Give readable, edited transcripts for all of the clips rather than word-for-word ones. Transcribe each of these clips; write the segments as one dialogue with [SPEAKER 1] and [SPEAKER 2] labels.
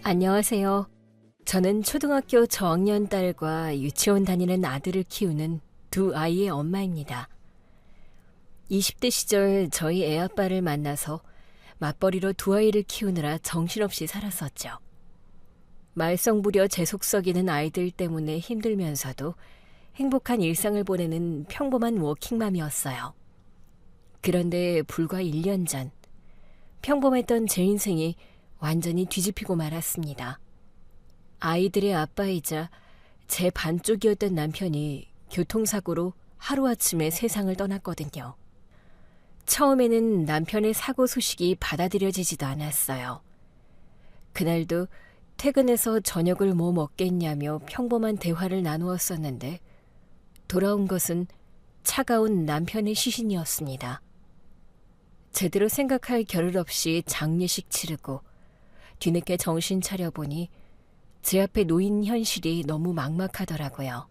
[SPEAKER 1] 안녕하세요. 저는 초등학교 저학년 딸과 유치원 다니는 아들을 키우는 두 아이의 엄마입니다. 20대 시절 저희 애아빠를 만나서 맞벌이로 두 아이를 키우느라 정신없이 살았었죠. 말썽부려 재속 썩이는 아이들 때문에 힘들면서도 행복한 일상을 보내는 평범한 워킹맘이었어요. 그런데 불과 1년 전 평범했던 제 인생이 완전히 뒤집히고 말았습니다. 아이들의 아빠이자 제 반쪽이었던 남편이 교통사고로 하루아침에 세상을 떠났거든요. 처음에는 남편의 사고 소식이 받아들여지지도 않았어요. 그날도 퇴근해서 저녁을 뭐 먹겠냐며 평범한 대화를 나누었었는데 돌아온 것은 차가운 남편의 시신이었습니다. 제대로 생각할 겨를 없이 장례식 치르고 뒤늦게 정신 차려보니 제 앞에 놓인 현실이 너무 막막하더라고요.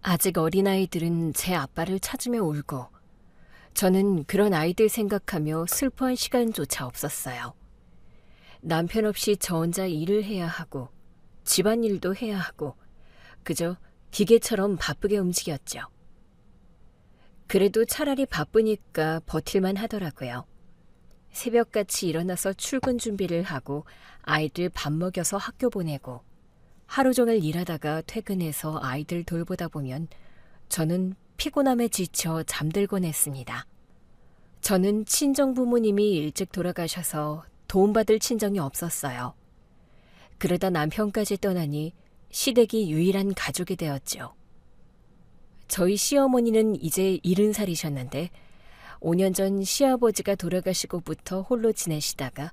[SPEAKER 1] 아직 어린아이들은 제 아빠를 찾으며 울고 저는 그런 아이들 생각하며 슬퍼한 시간조차 없었어요. 남편 없이 저 혼자 일을 해야 하고 집안일도 해야 하고 그저 기계처럼 바쁘게 움직였죠. 그래도 차라리 바쁘니까 버틸만 하더라고요. 새벽같이 일어나서 출근 준비를 하고 아이들 밥 먹여서 학교 보내고 하루 종일 일하다가 퇴근해서 아이들 돌보다 보면 저는 피곤함에 지쳐 잠들곤 했습니다. 저는 친정부모님이 일찍 돌아가셔서 도움받을 친정이 없었어요. 그러다 남편까지 떠나니 시댁이 유일한 가족이 되었죠. 저희 시어머니는 이제 70살이셨는데 5년 전 시아버지가 돌아가시고부터 홀로 지내시다가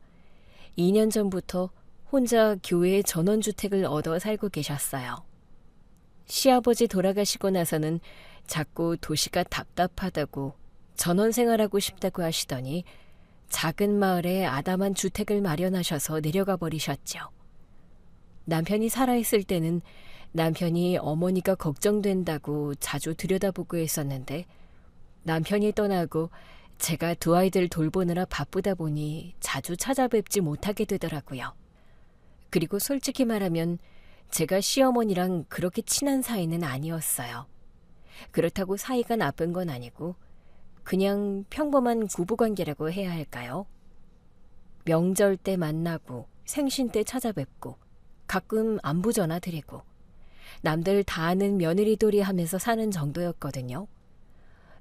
[SPEAKER 1] 2년 전부터 혼자 교회에 전원주택을 얻어 살고 계셨어요. 시아버지 돌아가시고 나서는 자꾸 도시가 답답하다고 전원생활하고 싶다고 하시더니 작은 마을에 아담한 주택을 마련하셔서 내려가 버리셨죠. 남편이 살아있을 때는 남편이 어머니가 걱정된다고 자주 들여다보고 했었는데 남편이 떠나고 제가 두 아이들 돌보느라 바쁘다 보니 자주 찾아뵙지 못하게 되더라고요. 그리고 솔직히 말하면 제가 시어머니랑 그렇게 친한 사이는 아니었어요. 그렇다고 사이가 나쁜 건 아니고 그냥 평범한 부부관계라고 해야 할까요? 명절 때 만나고 생신 때 찾아뵙고 가끔 안부 전화 드리고 남들 다 아는 며느리돌이 하면서 사는 정도였거든요.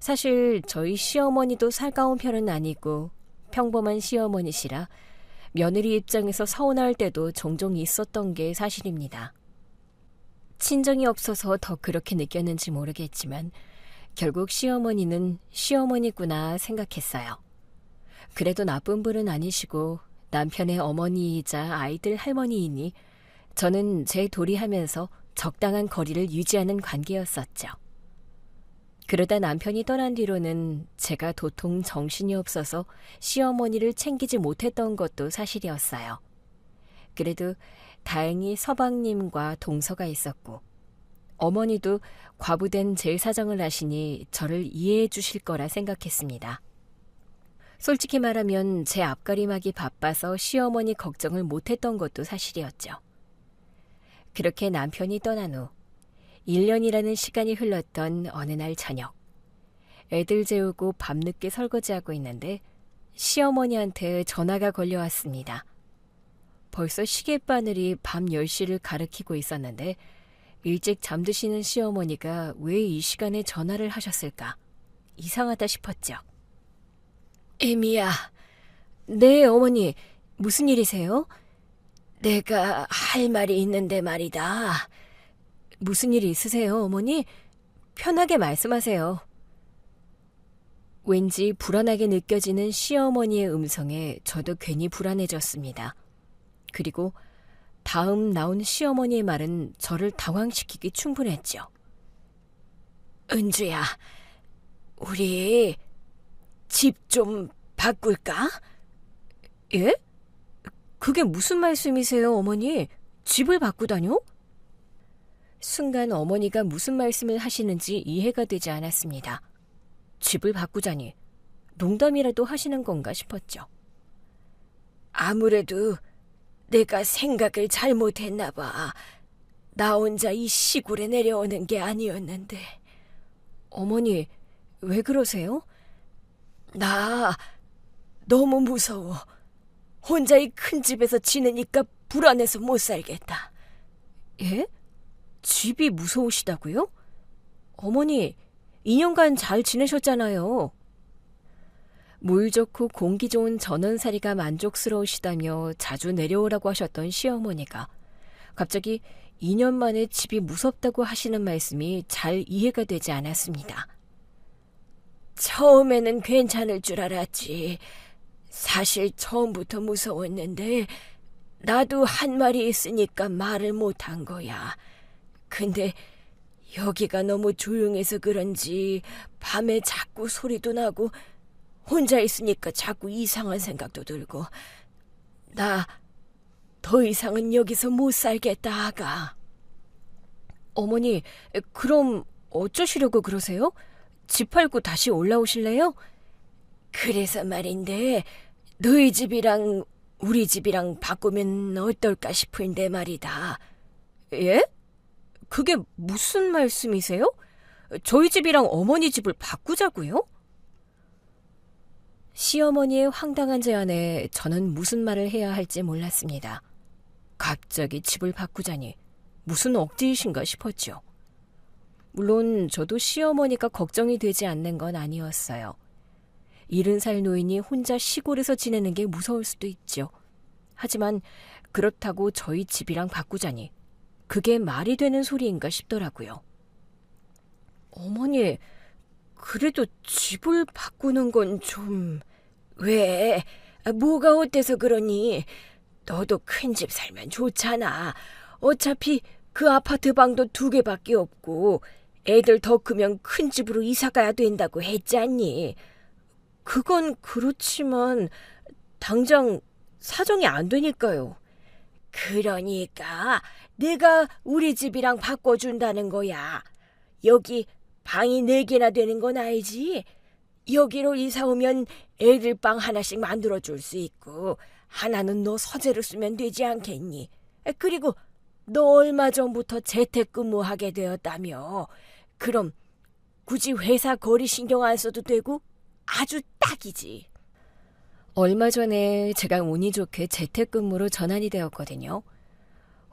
[SPEAKER 1] 사실 저희 시어머니도 살가운 편은 아니고 평범한 시어머니시라 며느리 입장에서 서운할 때도 종종 있었던 게 사실입니다. 친정이 없어서 더 그렇게 느꼈는지 모르겠지만 결국 시어머니는 시어머니구나 생각했어요. 그래도 나쁜 분은 아니시고 남편의 어머니이자 아이들 할머니이니 저는 제 도리하면서 적당한 거리를 유지하는 관계였었죠. 그러다 남편이 떠난 뒤로는 제가 도통 정신이 없어서 시어머니를 챙기지 못했던 것도 사실이었어요. 그래도 다행히 서방님과 동서가 있었고 어머니도 과부된 제 사정을 아시니 저를 이해해 주실 거라 생각했습니다. 솔직히 말하면 제 앞가림하기 바빠서 시어머니 걱정을 못했던 것도 사실이었죠. 그렇게 남편이 떠난 후 1년이라는 시간이 흘렀던 어느 날 저녁, 애들 재우고 밤늦게 설거지하고 있는데 시어머니한테 전화가 걸려왔습니다. 벌써 시계바늘이 밤 10시를 가리키고 있었는데 일찍 잠드시는 시어머니가 왜 이 시간에 전화를 하셨을까? 이상하다 싶었죠. 애미야. 네, 어머니. 무슨 일이세요? 내가 할 말이 있는데 말이다. 무슨 일이 있으세요, 어머니? 편하게 말씀하세요. 왠지 불안하게 느껴지는 시어머니의 음성에 저도 괜히 불안해졌습니다. 그리고 다음 나온 시어머니의 말은 저를 당황시키기 충분했죠. 은주야, 우리 집 좀 바꿀까? 예? 그게 무슨 말씀이세요, 어머니? 집을 바꾸다뇨? 순간 어머니가 무슨 말씀을 하시는지 이해가 되지 않았습니다. 집을 바꾸자니 농담이라도 하시는 건가 싶었죠. 아무래도 내가 생각을 잘못했나 봐. 나 혼자 이 시골에 내려오는 게 아니었는데. 어머니, 왜 그러세요? 나 너무 무서워. 혼자 이 큰 집에서 지내니까 불안해서 못 살겠다. 예? 집이 무서우시다고요? 어머니, 2년간 잘 지내셨잖아요. 물 좋고 공기 좋은 전원살이가 만족스러우시다며 자주 내려오라고 하셨던 시어머니가 갑자기 2년 만에 집이 무섭다고 하시는 말씀이 잘 이해가 되지 않았습니다. 처음에는 괜찮을 줄 알았지. 사실 처음부터 무서웠는데 나도 한 말이 있으니까 말을 못한 거야. 근데 여기가 너무 조용해서 그런지 밤에 자꾸 소리도 나고 혼자 있으니까 자꾸 이상한 생각도 들고 나 더 이상은 여기서 못 살겠다, 아가. 어머니, 그럼 어쩌시려고 그러세요? 집 팔고 다시 올라오실래요? 그래서 말인데 너희 집이랑 우리 집이랑 바꾸면 어떨까 싶은데 말이다. 예? 그게 무슨 말씀이세요? 저희 집이랑 어머니 집을 바꾸자고요? 시어머니의 황당한 제안에 저는 무슨 말을 해야 할지 몰랐습니다. 갑자기 집을 바꾸자니 무슨 억지이신가 싶었죠. 물론 저도 시어머니가 걱정이 되지 않는 건 아니었어요. 70살 노인이 혼자 시골에서 지내는 게 무서울 수도 있죠. 하지만 그렇다고 저희 집이랑 바꾸자니 그게 말이 되는 소리인가 싶더라고요. 어머니, 그래도 집을 바꾸는 건 좀... 왜? 뭐가 어때서 그러니? 너도 큰 집 살면 좋잖아. 어차피 그 아파트 방도 2개밖에 없고 애들 더 크면 큰 집으로 이사 가야 된다고 했잖니. 그건 그렇지만 당장 사정이 안 되니까요. 그러니까 내가 우리 집이랑 바꿔준다는 거야. 여기 방이 4개나 되는 건 알지? 여기로 이사 오면 애들 방 하나씩 만들어줄 수 있고 하나는 너 서재로 쓰면 되지 않겠니? 그리고 너 얼마 전부터 재택근무하게 되었다며. 그럼 굳이 회사 거리 신경 안 써도 되고 아주 딱이지. 얼마 전에 제가 운이 좋게 재택근무로 전환이 되었거든요.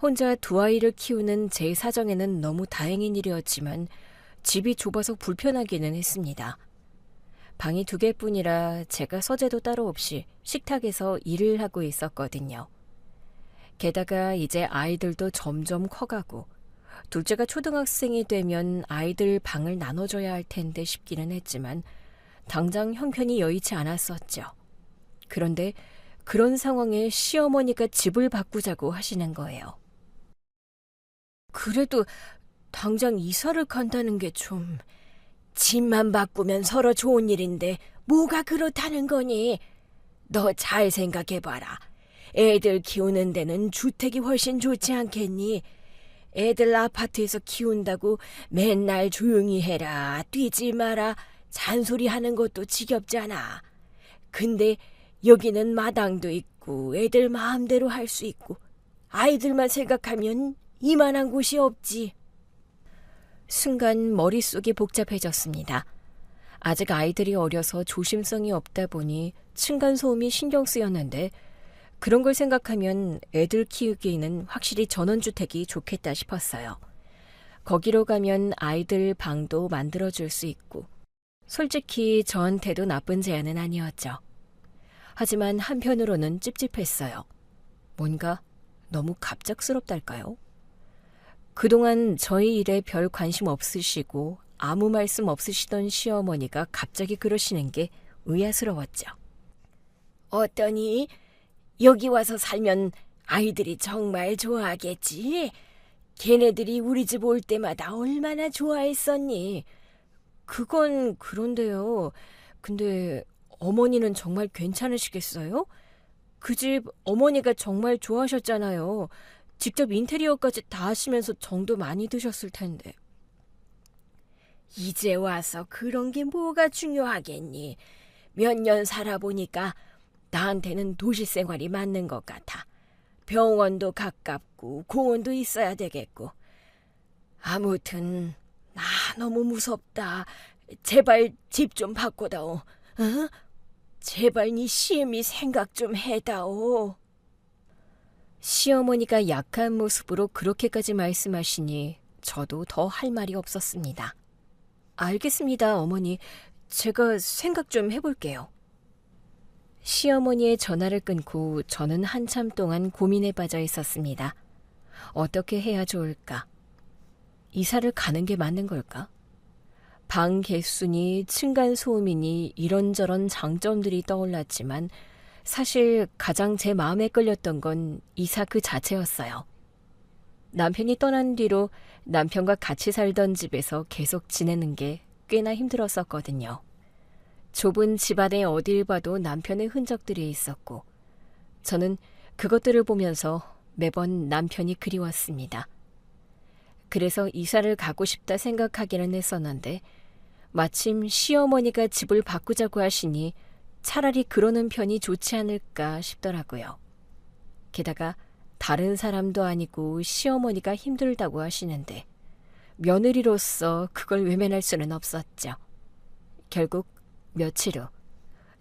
[SPEAKER 1] 혼자 2아이를 키우는 제 사정에는 너무 다행인 일이었지만 집이 좁아서 불편하기는 했습니다. 방이 2개뿐이라 제가 서재도 따로 없이 식탁에서 일을 하고 있었거든요. 게다가 이제 아이들도 점점 커가고 둘째가 초등학생이 되면 아이들 방을 나눠줘야 할 텐데 싶기는 했지만 당장 형편이 여의치 않았었죠. 그런데 그런 상황에 시어머니가 집을 바꾸자고 하시는 거예요. 그래도 당장 이사를 간다는 게 좀... 집만 바꾸면 서로 좋은 일인데 뭐가 그렇다는 거니? 너 잘 생각해봐라. 애들 키우는 데는 주택이 훨씬 좋지 않겠니? 애들 아파트에서 키운다고 맨날 조용히 해라, 뛰지 마라, 잔소리하는 것도 지겹잖아. 근데 여기는 마당도 있고 애들 마음대로 할 수 있고 아이들만 생각하면 이만한 곳이 없지. 순간 머릿속이 복잡해졌습니다. 아직 아이들이 어려서 조심성이 없다 보니 층간소음이 신경 쓰였는데 그런 걸 생각하면 애들 키우기에는 확실히 전원주택이 좋겠다 싶었어요. 거기로 가면 아이들 방도 만들어줄 수 있고 솔직히 저한테도 나쁜 제안은 아니었죠. 하지만 한편으로는 찝찝했어요. 뭔가 너무 갑작스럽달까요? 그동안 저희 일에 별 관심 없으시고 아무 말씀 없으시던 시어머니가 갑자기 그러시는 게 의아스러웠죠. 어떠니? 여기 와서 살면 아이들이 정말 좋아하겠지? 걔네들이 우리 집 올 때마다 얼마나 좋아했었니? 그건 그런데요. 근데 어머니는 정말 괜찮으시겠어요? 그 집 어머니가 정말 좋아하셨잖아요. 직접 인테리어까지 다 하시면서 정도 많이 드셨을 텐데. 이제 와서 그런 게 뭐가 중요하겠니? 몇 년 살아보니까 나한테는 도시 생활이 맞는 것 같아. 병원도 가깝고 공원도 있어야 되겠고. 아무튼 나 너무 무섭다. 제발 집 좀 바꿔다오. 어? 제발 네 시엠이 생각 좀 해다오.
[SPEAKER 2] 시어머니가 약한 모습으로 그렇게까지 말씀하시니 저도 더 할 말이 없었습니다. 알겠습니다, 어머니. 제가 생각 좀 해볼게요. 시어머니의 전화를 끊고 저는 한참 동안 고민에 빠져 있었습니다. 어떻게 해야 좋을까? 이사를 가는 게 맞는 걸까? 방 개수니 층간소음이니 이런저런 장점들이 떠올랐지만 사실 가장 제 마음에 끌렸던 건 이사 그 자체였어요. 남편이 떠난 뒤로 남편과 같이 살던 집에서 계속 지내는 게 꽤나 힘들었었거든요. 좁은 집안에 어딜 봐도 남편의 흔적들이 있었고 저는 그것들을 보면서 매번 남편이 그리웠습니다. 그래서 이사를 가고 싶다 생각하기는 했었는데 마침 시어머니가 집을 바꾸자고 하시니 차라리 그러는 편이 좋지 않을까 싶더라고요. 게다가 다른 사람도 아니고 시어머니가 힘들다고 하시는데 며느리로서 그걸 외면할 수는 없었죠. 결국 며칠 후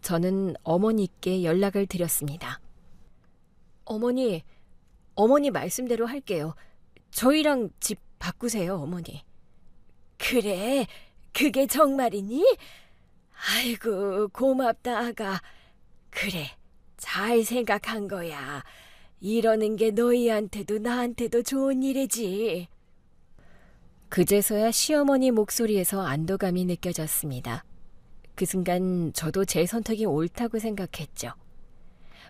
[SPEAKER 2] 저는 어머니께 연락을 드렸습니다. 어머니 말씀대로 할게요. 저희랑 집 바꾸세요, 어머니.
[SPEAKER 1] 그래, 그게 정말이니? 아이고, 고맙다, 아가. 그래, 잘 생각한 거야. 이러는 게 너희한테도 나한테도 좋은 일이지.
[SPEAKER 2] 그제서야 시어머니 목소리에서 안도감이 느껴졌습니다. 그 순간 저도 제 선택이 옳다고 생각했죠.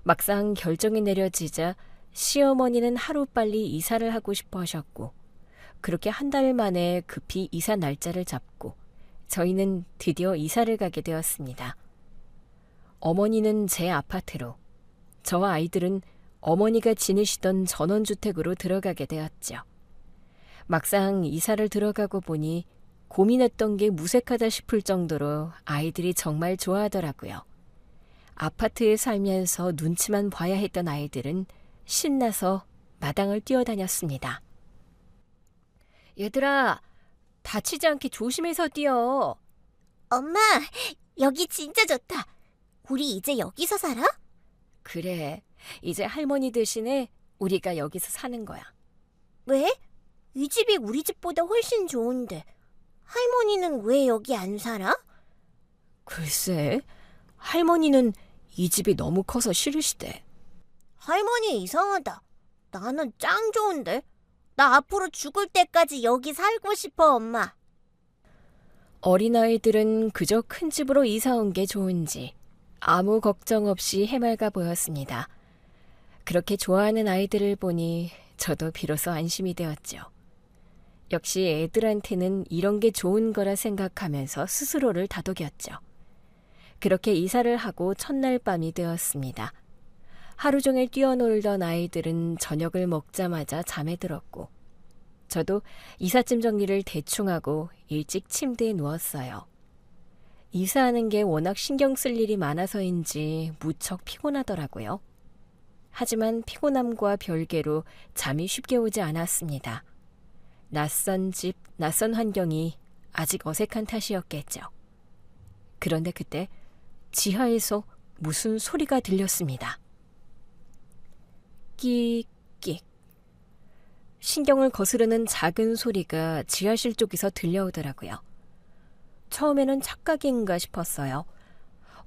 [SPEAKER 2] 막상 결정이 내려지자 시어머니는 하루빨리 이사를 하고 싶어 하셨고 그렇게 한 달 만에 급히 이사 날짜를 잡고 저희는 드디어 이사를 가게 되었습니다. 어머니는 제 아파트로, 저와 아이들은 어머니가 지내시던 전원주택으로 들어가게 되었죠. 막상 이사를 들어가고 보니 고민했던 게 무색하다 싶을 정도로 아이들이 정말 좋아하더라고요. 아파트에 살면서 눈치만 봐야 했던 아이들은 신나서 마당을 뛰어다녔습니다. 얘들아, 다치지 않게 조심해서 뛰어.
[SPEAKER 3] 엄마, 여기 진짜 좋다. 우리 이제 여기서 살아?
[SPEAKER 2] 그래, 이제 할머니 대신에 우리가 여기서 사는 거야.
[SPEAKER 3] 왜? 이 집이 우리 집보다 훨씬 좋은데 할머니는 왜 여기 안 살아?
[SPEAKER 2] 글쎄, 할머니는 이 집이 너무 커서 싫으시대.
[SPEAKER 3] 할머니 이상하다. 나는 짱 좋은데. 나 앞으로 죽을 때까지 여기 살고 싶어, 엄마.
[SPEAKER 2] 어린아이들은 그저 큰 집으로 이사 온 게 좋은지 아무 걱정 없이 해맑아 보였습니다. 그렇게 좋아하는 아이들을 보니 저도 비로소 안심이 되었죠. 역시 애들한테는 이런 게 좋은 거라 생각하면서 스스로를 다독였죠. 그렇게 이사를 하고 첫날 밤이 되었습니다. 하루 종일 뛰어놀던 아이들은 저녁을 먹자마자 잠에 들었고 저도 이삿짐 정리를 대충 하고 일찍 침대에 누웠어요. 이사하는 게 워낙 신경 쓸 일이 많아서인지 무척 피곤하더라고요. 하지만 피곤함과 별개로 잠이 쉽게 오지 않았습니다. 낯선 집, 낯선 환경이 아직 어색한 탓이었겠죠. 그런데 그때 지하에서 무슨 소리가 들렸습니다. 끽끽. 신경을 거스르는 작은 소리가 지하실 쪽에서 들려오더라고요. 처음에는 착각인가 싶었어요.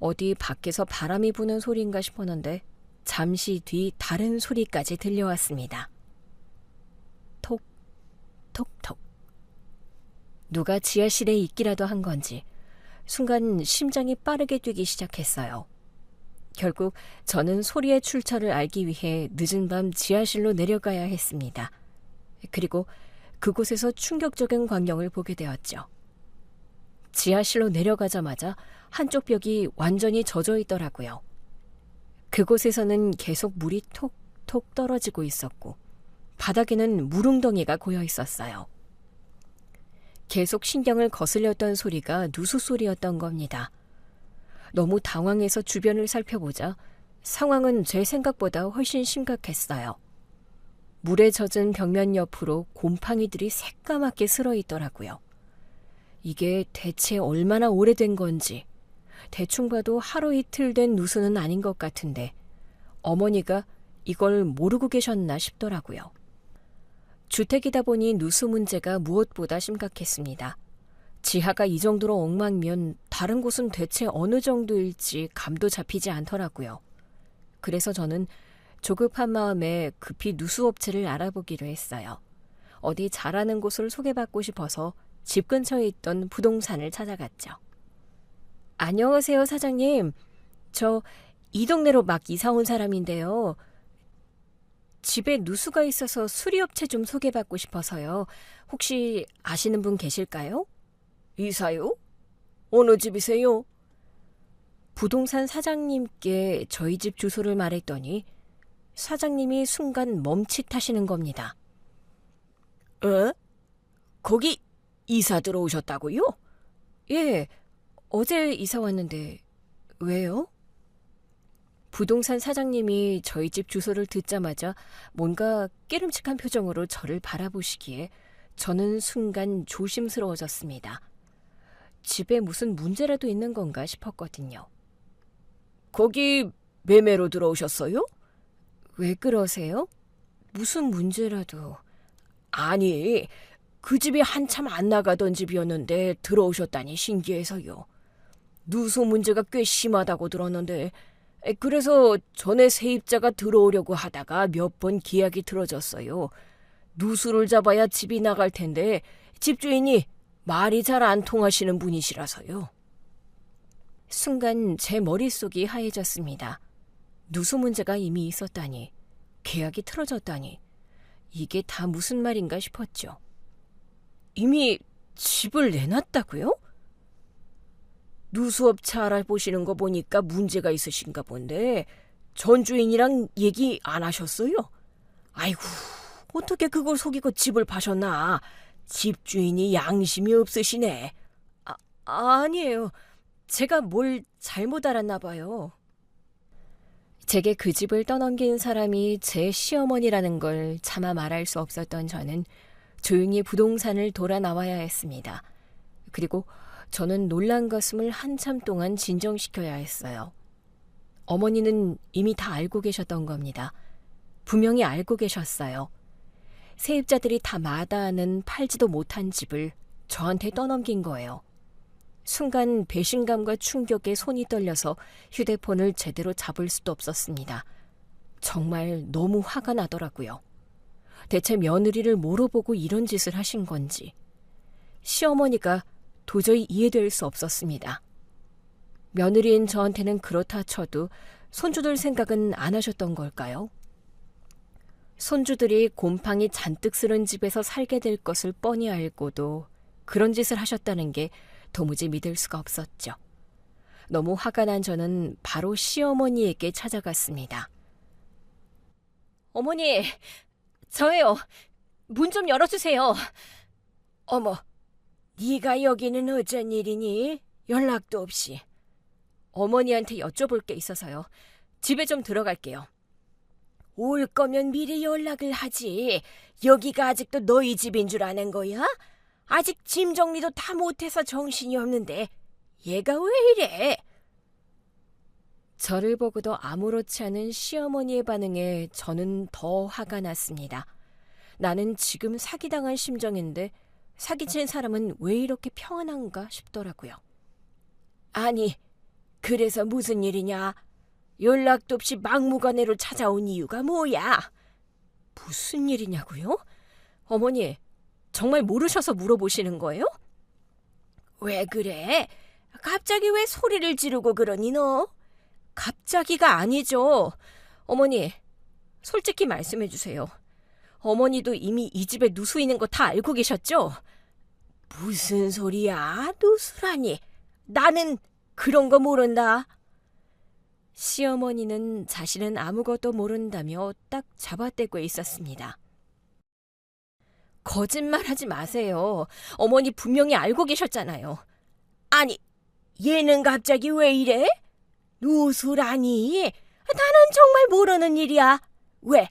[SPEAKER 2] 어디 밖에서 바람이 부는 소리인가 싶었는데 잠시 뒤 다른 소리까지 들려왔습니다. 톡, 톡톡. 누가 지하실에 있기라도 한 건지 순간 심장이 빠르게 뛰기 시작했어요. 결국 저는 소리의 출처를 알기 위해 늦은 밤 지하실로 내려가야 했습니다. 그리고 그곳에서 충격적인 광경을 보게 되었죠. 지하실로 내려가자마자 한쪽 벽이 완전히 젖어 있더라고요. 그곳에서는 계속 물이 톡톡 떨어지고 있었고 바닥에는 물웅덩이가 고여 있었어요. 계속 신경을 거슬렸던 소리가 누수 소리였던 겁니다. 너무 당황해서 주변을 살펴보자 상황은 제 생각보다 훨씬 심각했어요. 물에 젖은 벽면 옆으로 곰팡이들이 새까맣게 슬어 있더라고요. 이게 대체 얼마나 오래된 건지 대충 봐도 하루 이틀 된 누수는 아닌 것 같은데 어머니가 이걸 모르고 계셨나 싶더라고요. 주택이다 보니 누수 문제가 무엇보다 심각했습니다. 지하가 이 정도로 엉망이면 다른 곳은 대체 어느 정도일지 감도 잡히지 않더라고요. 그래서 저는 조급한 마음에 급히 누수업체를 알아보기로 했어요. 어디 잘하는 곳을 소개받고 싶어서 집 근처에 있던 부동산을 찾아갔죠. 안녕하세요, 사장님. 저 이 동네로 막 이사 온 사람인데요. 집에 누수가 있어서 수리업체 좀 소개받고 싶어서요. 혹시 아시는 분 계실까요?
[SPEAKER 1] 이사요? 어느 집이세요?
[SPEAKER 2] 부동산 사장님께 저희 집 주소를 말했더니 사장님이 순간 멈칫하시는 겁니다.
[SPEAKER 1] 거기 이사 들어오셨다고요?
[SPEAKER 2] 예, 어제 이사 왔는데 왜요? 부동산 사장님이 저희 집 주소를 듣자마자 뭔가 깨름칙한 표정으로 저를 바라보시기에 저는 순간 조심스러워졌습니다. 집에 무슨 문제라도 있는 건가 싶었거든요.
[SPEAKER 1] 거기 매매로 들어오셨어요?
[SPEAKER 2] 왜 그러세요? 무슨 문제라도...
[SPEAKER 1] 아니, 그 집이 한참 안 나가던 집이었는데 들어오셨다니 신기해서요. 누수 문제가 꽤 심하다고 들었는데 그래서 전에 세입자가 들어오려고 하다가 몇 번 기약이 틀어졌어요. 누수를 잡아야 집이 나갈 텐데 집주인이 말이 잘 안 통하시는 분이시라서요.
[SPEAKER 2] 순간 제 머릿속이 하얘졌습니다. 누수 문제가 이미 있었다니, 계약이 틀어졌다니, 이게 다 무슨 말인가 싶었죠.
[SPEAKER 1] 이미 집을 내놨다고요? 누수업체 알아보시는 거 보니까 문제가 있으신가 본데 전 주인이랑 얘기 안 하셨어요? 아이고, 어떻게 그걸 속이고 집을 파셨나? 집주인이 양심이 없으시네.
[SPEAKER 2] 아니에요. 제가 뭘 잘못 알았나 봐요. 제게 그 집을 떠넘긴 사람이 제 시어머니라는 걸 차마 말할 수 없었던 저는 조용히 부동산을 돌아 나와야 했습니다. 그리고 저는 놀란 가슴을 한참 동안 진정시켜야 했어요. 어머니는 이미 다 알고 계셨던 겁니다. 분명히 알고 계셨어요. 세입자들이 다 마다하는 팔지도 못한 집을 저한테 떠넘긴 거예요. 순간 배신감과 충격에 손이 떨려서 휴대폰을 제대로 잡을 수도 없었습니다. 정말 너무 화가 나더라고요. 대체 며느리를 뭐로 보고 이런 짓을 하신 건지. 시어머니가 도저히 이해될 수 없었습니다. 며느리인 저한테는 그렇다 쳐도 손주들 생각은 안 하셨던 걸까요? 손주들이 곰팡이 잔뜩 스른 집에서 살게 될 것을 뻔히 알고도 그런 짓을 하셨다는 게 도무지 믿을 수가 없었죠. 너무 화가 난 저는 바로 시어머니에게 찾아갔습니다. 어머니, 저예요. 문 좀 열어주세요.
[SPEAKER 1] 어머, 네가 여기는 어쩐 일이니? 연락도 없이.
[SPEAKER 2] 어머니한테 여쭤볼 게 있어서요. 집에 좀 들어갈게요.
[SPEAKER 1] 올 거면 미리 연락을 하지. 여기가 아직도 너희 집인 줄 아는 거야? 아직 짐 정리도 다 못해서 정신이 없는데 얘가 왜 이래?
[SPEAKER 2] 저를 보고도 아무렇지 않은 시어머니의 반응에 저는 더 화가 났습니다. 나는 지금 사기당한 심정인데 사기친 사람은 왜 이렇게 평안한가 싶더라고요.
[SPEAKER 1] 아니, 그래서 무슨 일이냐? 연락도 없이 막무가내로 찾아온 이유가 뭐야?
[SPEAKER 2] 무슨 일이냐고요? 어머니, 정말 모르셔서 물어보시는 거예요?
[SPEAKER 1] 왜 그래? 갑자기 왜 소리를 지르고 그러니 너?
[SPEAKER 2] 갑자기가 아니죠. 어머니, 솔직히 말씀해 주세요. 어머니도 이미 이 집에 누수 있는 거 다 알고 계셨죠?
[SPEAKER 1] 무슨 소리야? 누수라니. 나는 그런 거 모른다.
[SPEAKER 2] 시어머니는 자신은 아무것도 모른다며 딱 잡아떼고 있었습니다. 거짓말하지 마세요. 어머니 분명히 알고 계셨잖아요.
[SPEAKER 1] 아니, 얘는 갑자기 왜 이래? 누수라니? 나는 정말 모르는 일이야. 왜?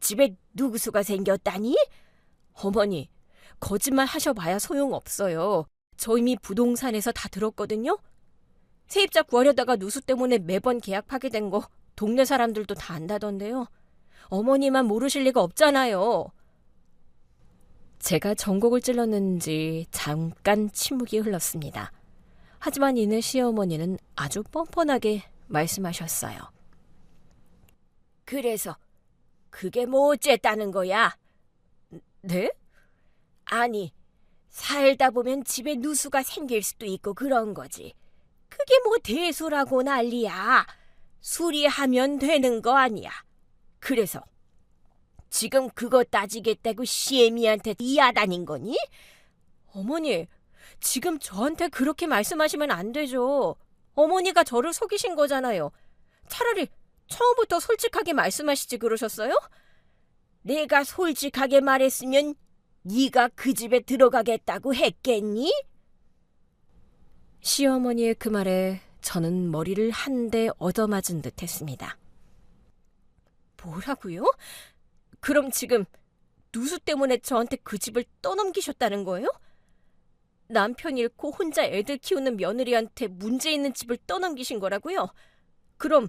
[SPEAKER 1] 집에 누구수가 생겼다니?
[SPEAKER 2] 어머니, 거짓말 하셔봐야 소용없어요. 저 이미 부동산에서 다 들었거든요. 세입자 구하려다가 누수 때문에 매번 계약 파기된 거 동네 사람들도 다 안다던데요. 어머니만 모르실 리가 없잖아요. 제가 전곡을 찔렀는지 잠깐 침묵이 흘렀습니다. 하지만 이내 시어머니는 아주 뻔뻔하게 말씀하셨어요.
[SPEAKER 1] 그래서 그게 뭐 어쨌다는 거야?
[SPEAKER 2] 네?
[SPEAKER 1] 아니, 살다 보면 집에 누수가 생길 수도 있고 그런 거지. 그게 뭐 대수라고 난리야. 수리하면 되는 거 아니야. 그래서 지금 그거 따지겠다고 시애미한테 이야다닌 거니?
[SPEAKER 2] 어머니, 지금 저한테 그렇게 말씀하시면 안 되죠. 어머니가 저를 속이신 거잖아요. 차라리 처음부터 솔직하게 말씀하시지 그러셨어요?
[SPEAKER 1] 내가 솔직하게 말했으면 네가 그 집에 들어가겠다고 했겠니?
[SPEAKER 2] 시어머니의 그 말에 저는 머리를 한 대 얻어맞은 듯 했습니다. 뭐라고요? 그럼 지금 누수 때문에 저한테 그 집을 떠넘기셨다는 거예요? 남편 잃고 혼자 애들 키우는 며느리한테 문제 있는 집을 떠넘기신 거라고요? 그럼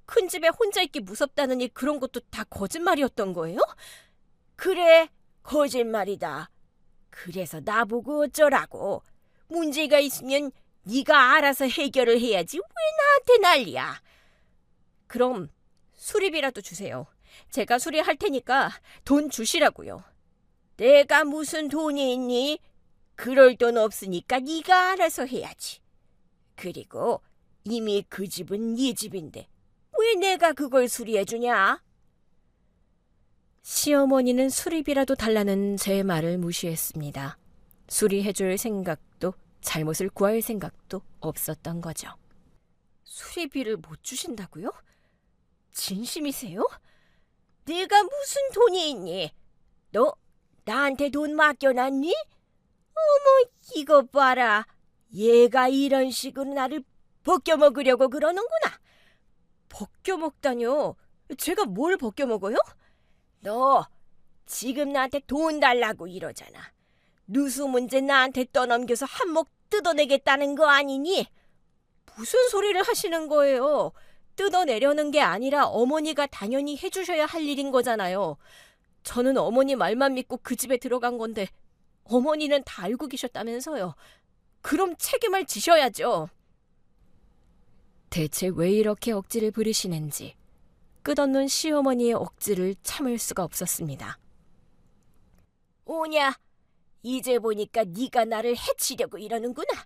[SPEAKER 2] 큰 집에 혼자 있기 무섭다느니 그런 것도 다 거짓말이었던 거예요?
[SPEAKER 1] 그래, 거짓말이다. 그래서 나보고 어쩌라고. 문제가 있으면 네가 알아서 해결을 해야지 왜 나한테 난리야.
[SPEAKER 2] 그럼 수리비라도 주세요. 제가 수리할 테니까 돈 주시라고요.
[SPEAKER 1] 내가 무슨 돈이 있니? 그럴 돈 없으니까 네가 알아서 해야지. 그리고 이미 그 집은 네 집인데 왜 내가 그걸 수리해주냐?
[SPEAKER 2] 시어머니는 수리비라도 달라는 제 말을 무시했습니다. 수리해줄 생각도 잘못을 구할 생각도 없었던 거죠. 수리비를 못 주신다고요? 진심이세요?
[SPEAKER 1] 네가 무슨 돈이 있니? 너 나한테 돈 맡겨놨니? 어머, 이거 봐라. 얘가 이런 식으로 나를 벗겨먹으려고 그러는구나.
[SPEAKER 2] 벗겨먹다뇨? 제가 뭘 벗겨먹어요?
[SPEAKER 1] 너 지금 나한테 돈 달라고 이러잖아. 누수 문제 나한테 떠넘겨서 한몫 뜯어내겠다는 거 아니니?
[SPEAKER 2] 무슨 소리를 하시는 거예요? 뜯어내려는 게 아니라 어머니가 당연히 해주셔야 할 일인 거잖아요. 저는 어머니 말만 믿고 그 집에 들어간 건데 어머니는 다 알고 계셨다면서요. 그럼 책임을 지셔야죠. 대체 왜 이렇게 억지를 부리시는지 끝없는 시어머니의 억지를 참을 수가 없었습니다.
[SPEAKER 1] 오냐, 이제 보니까 네가 나를 해치려고 이러는구나.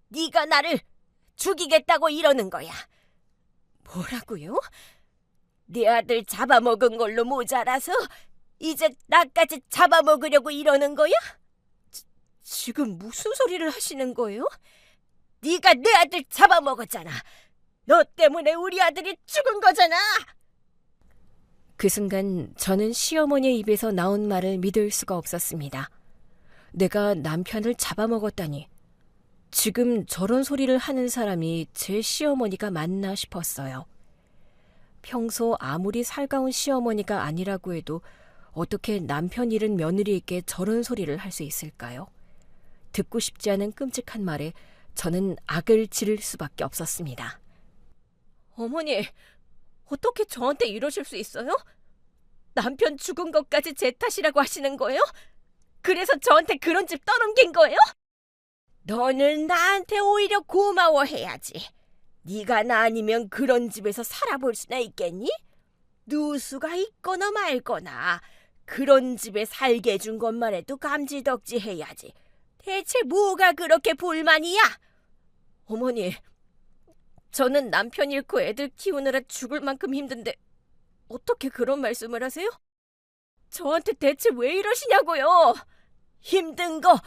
[SPEAKER 1] 네가 나를 죽이겠다고 이러는 거야.
[SPEAKER 2] 뭐라고요?
[SPEAKER 1] 네 아들 잡아먹은 걸로 모자라서 이제 나까지 잡아먹으려고 이러는 거야?
[SPEAKER 2] 지금 무슨 소리를 하시는 거예요?
[SPEAKER 1] 네가 내 아들 잡아먹었잖아. 너 때문에 우리 아들이 죽은 거잖아.
[SPEAKER 2] 그 순간 저는 시어머니의 입에서 나온 말을 믿을 수가 없었습니다. 내가 남편을 잡아먹었다니. 지금 저런 소리를 하는 사람이 제 시어머니가 맞나 싶었어요. 평소 아무리 살가운 시어머니가 아니라고 해도 어떻게 남편 잃은 며느리에게 저런 소리를 할 수 있을까요? 듣고 싶지 않은 끔찍한 말에 저는 악을 지를 수밖에 없었습니다. 어머니, 어떻게 저한테 이러실 수 있어요? 남편 죽은 것까지 제 탓이라고 하시는 거예요? 그래서 저한테 그런 집 떠넘긴 거예요?
[SPEAKER 1] 너는 나한테 오히려 고마워해야지. 네가 나 아니면 그런 집에서 살아볼 수나 있겠니? 누수가 있거나 말거나 그런 집에 살게 해준 것만 해도 감지덕지 해야지. 대체 뭐가 그렇게 불만이야?
[SPEAKER 2] 어머니, 저는 남편 잃고 애들 키우느라 죽을 만큼 힘든데 어떻게 그런 말씀을 하세요? 저한테 대체 왜 이러시냐고요?
[SPEAKER 1] 힘든 거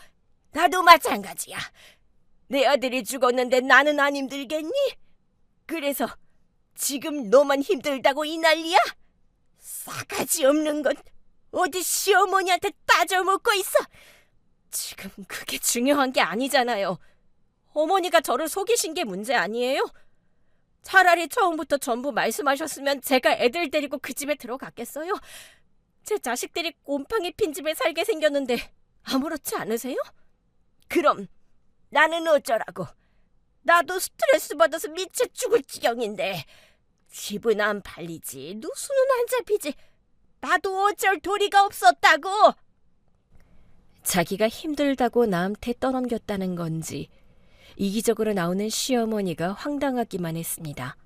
[SPEAKER 1] 나도 마찬가지야. 내 아들이 죽었는데 나는 안 힘들겠니? 그래서 지금 너만 힘들다고 이 난리야? 싸가지 없는 건 어디 시어머니한테 따져먹고 있어.
[SPEAKER 2] 지금 그게 중요한 게 아니잖아요. 어머니가 저를 속이신 게 문제 아니에요? 차라리 처음부터 전부 말씀하셨으면 제가 애들 데리고 그 집에 들어갔겠어요?
[SPEAKER 1] 제 자식들이 곰팡이 핀집에 살게 생겼는데 아무렇지 않으세요? 그럼 나는 어쩌라고? 나도 스트레스 받아서 미쳐 죽을 지경인데 집은 안 팔리지, 누수는 안 잡히지. 나도 어쩔 도리가 없었다고.
[SPEAKER 2] 자기가 힘들다고 나한테 떠넘겼다는 건지 이기적으로 나오는 시어머니가 황당하기만 했습니다.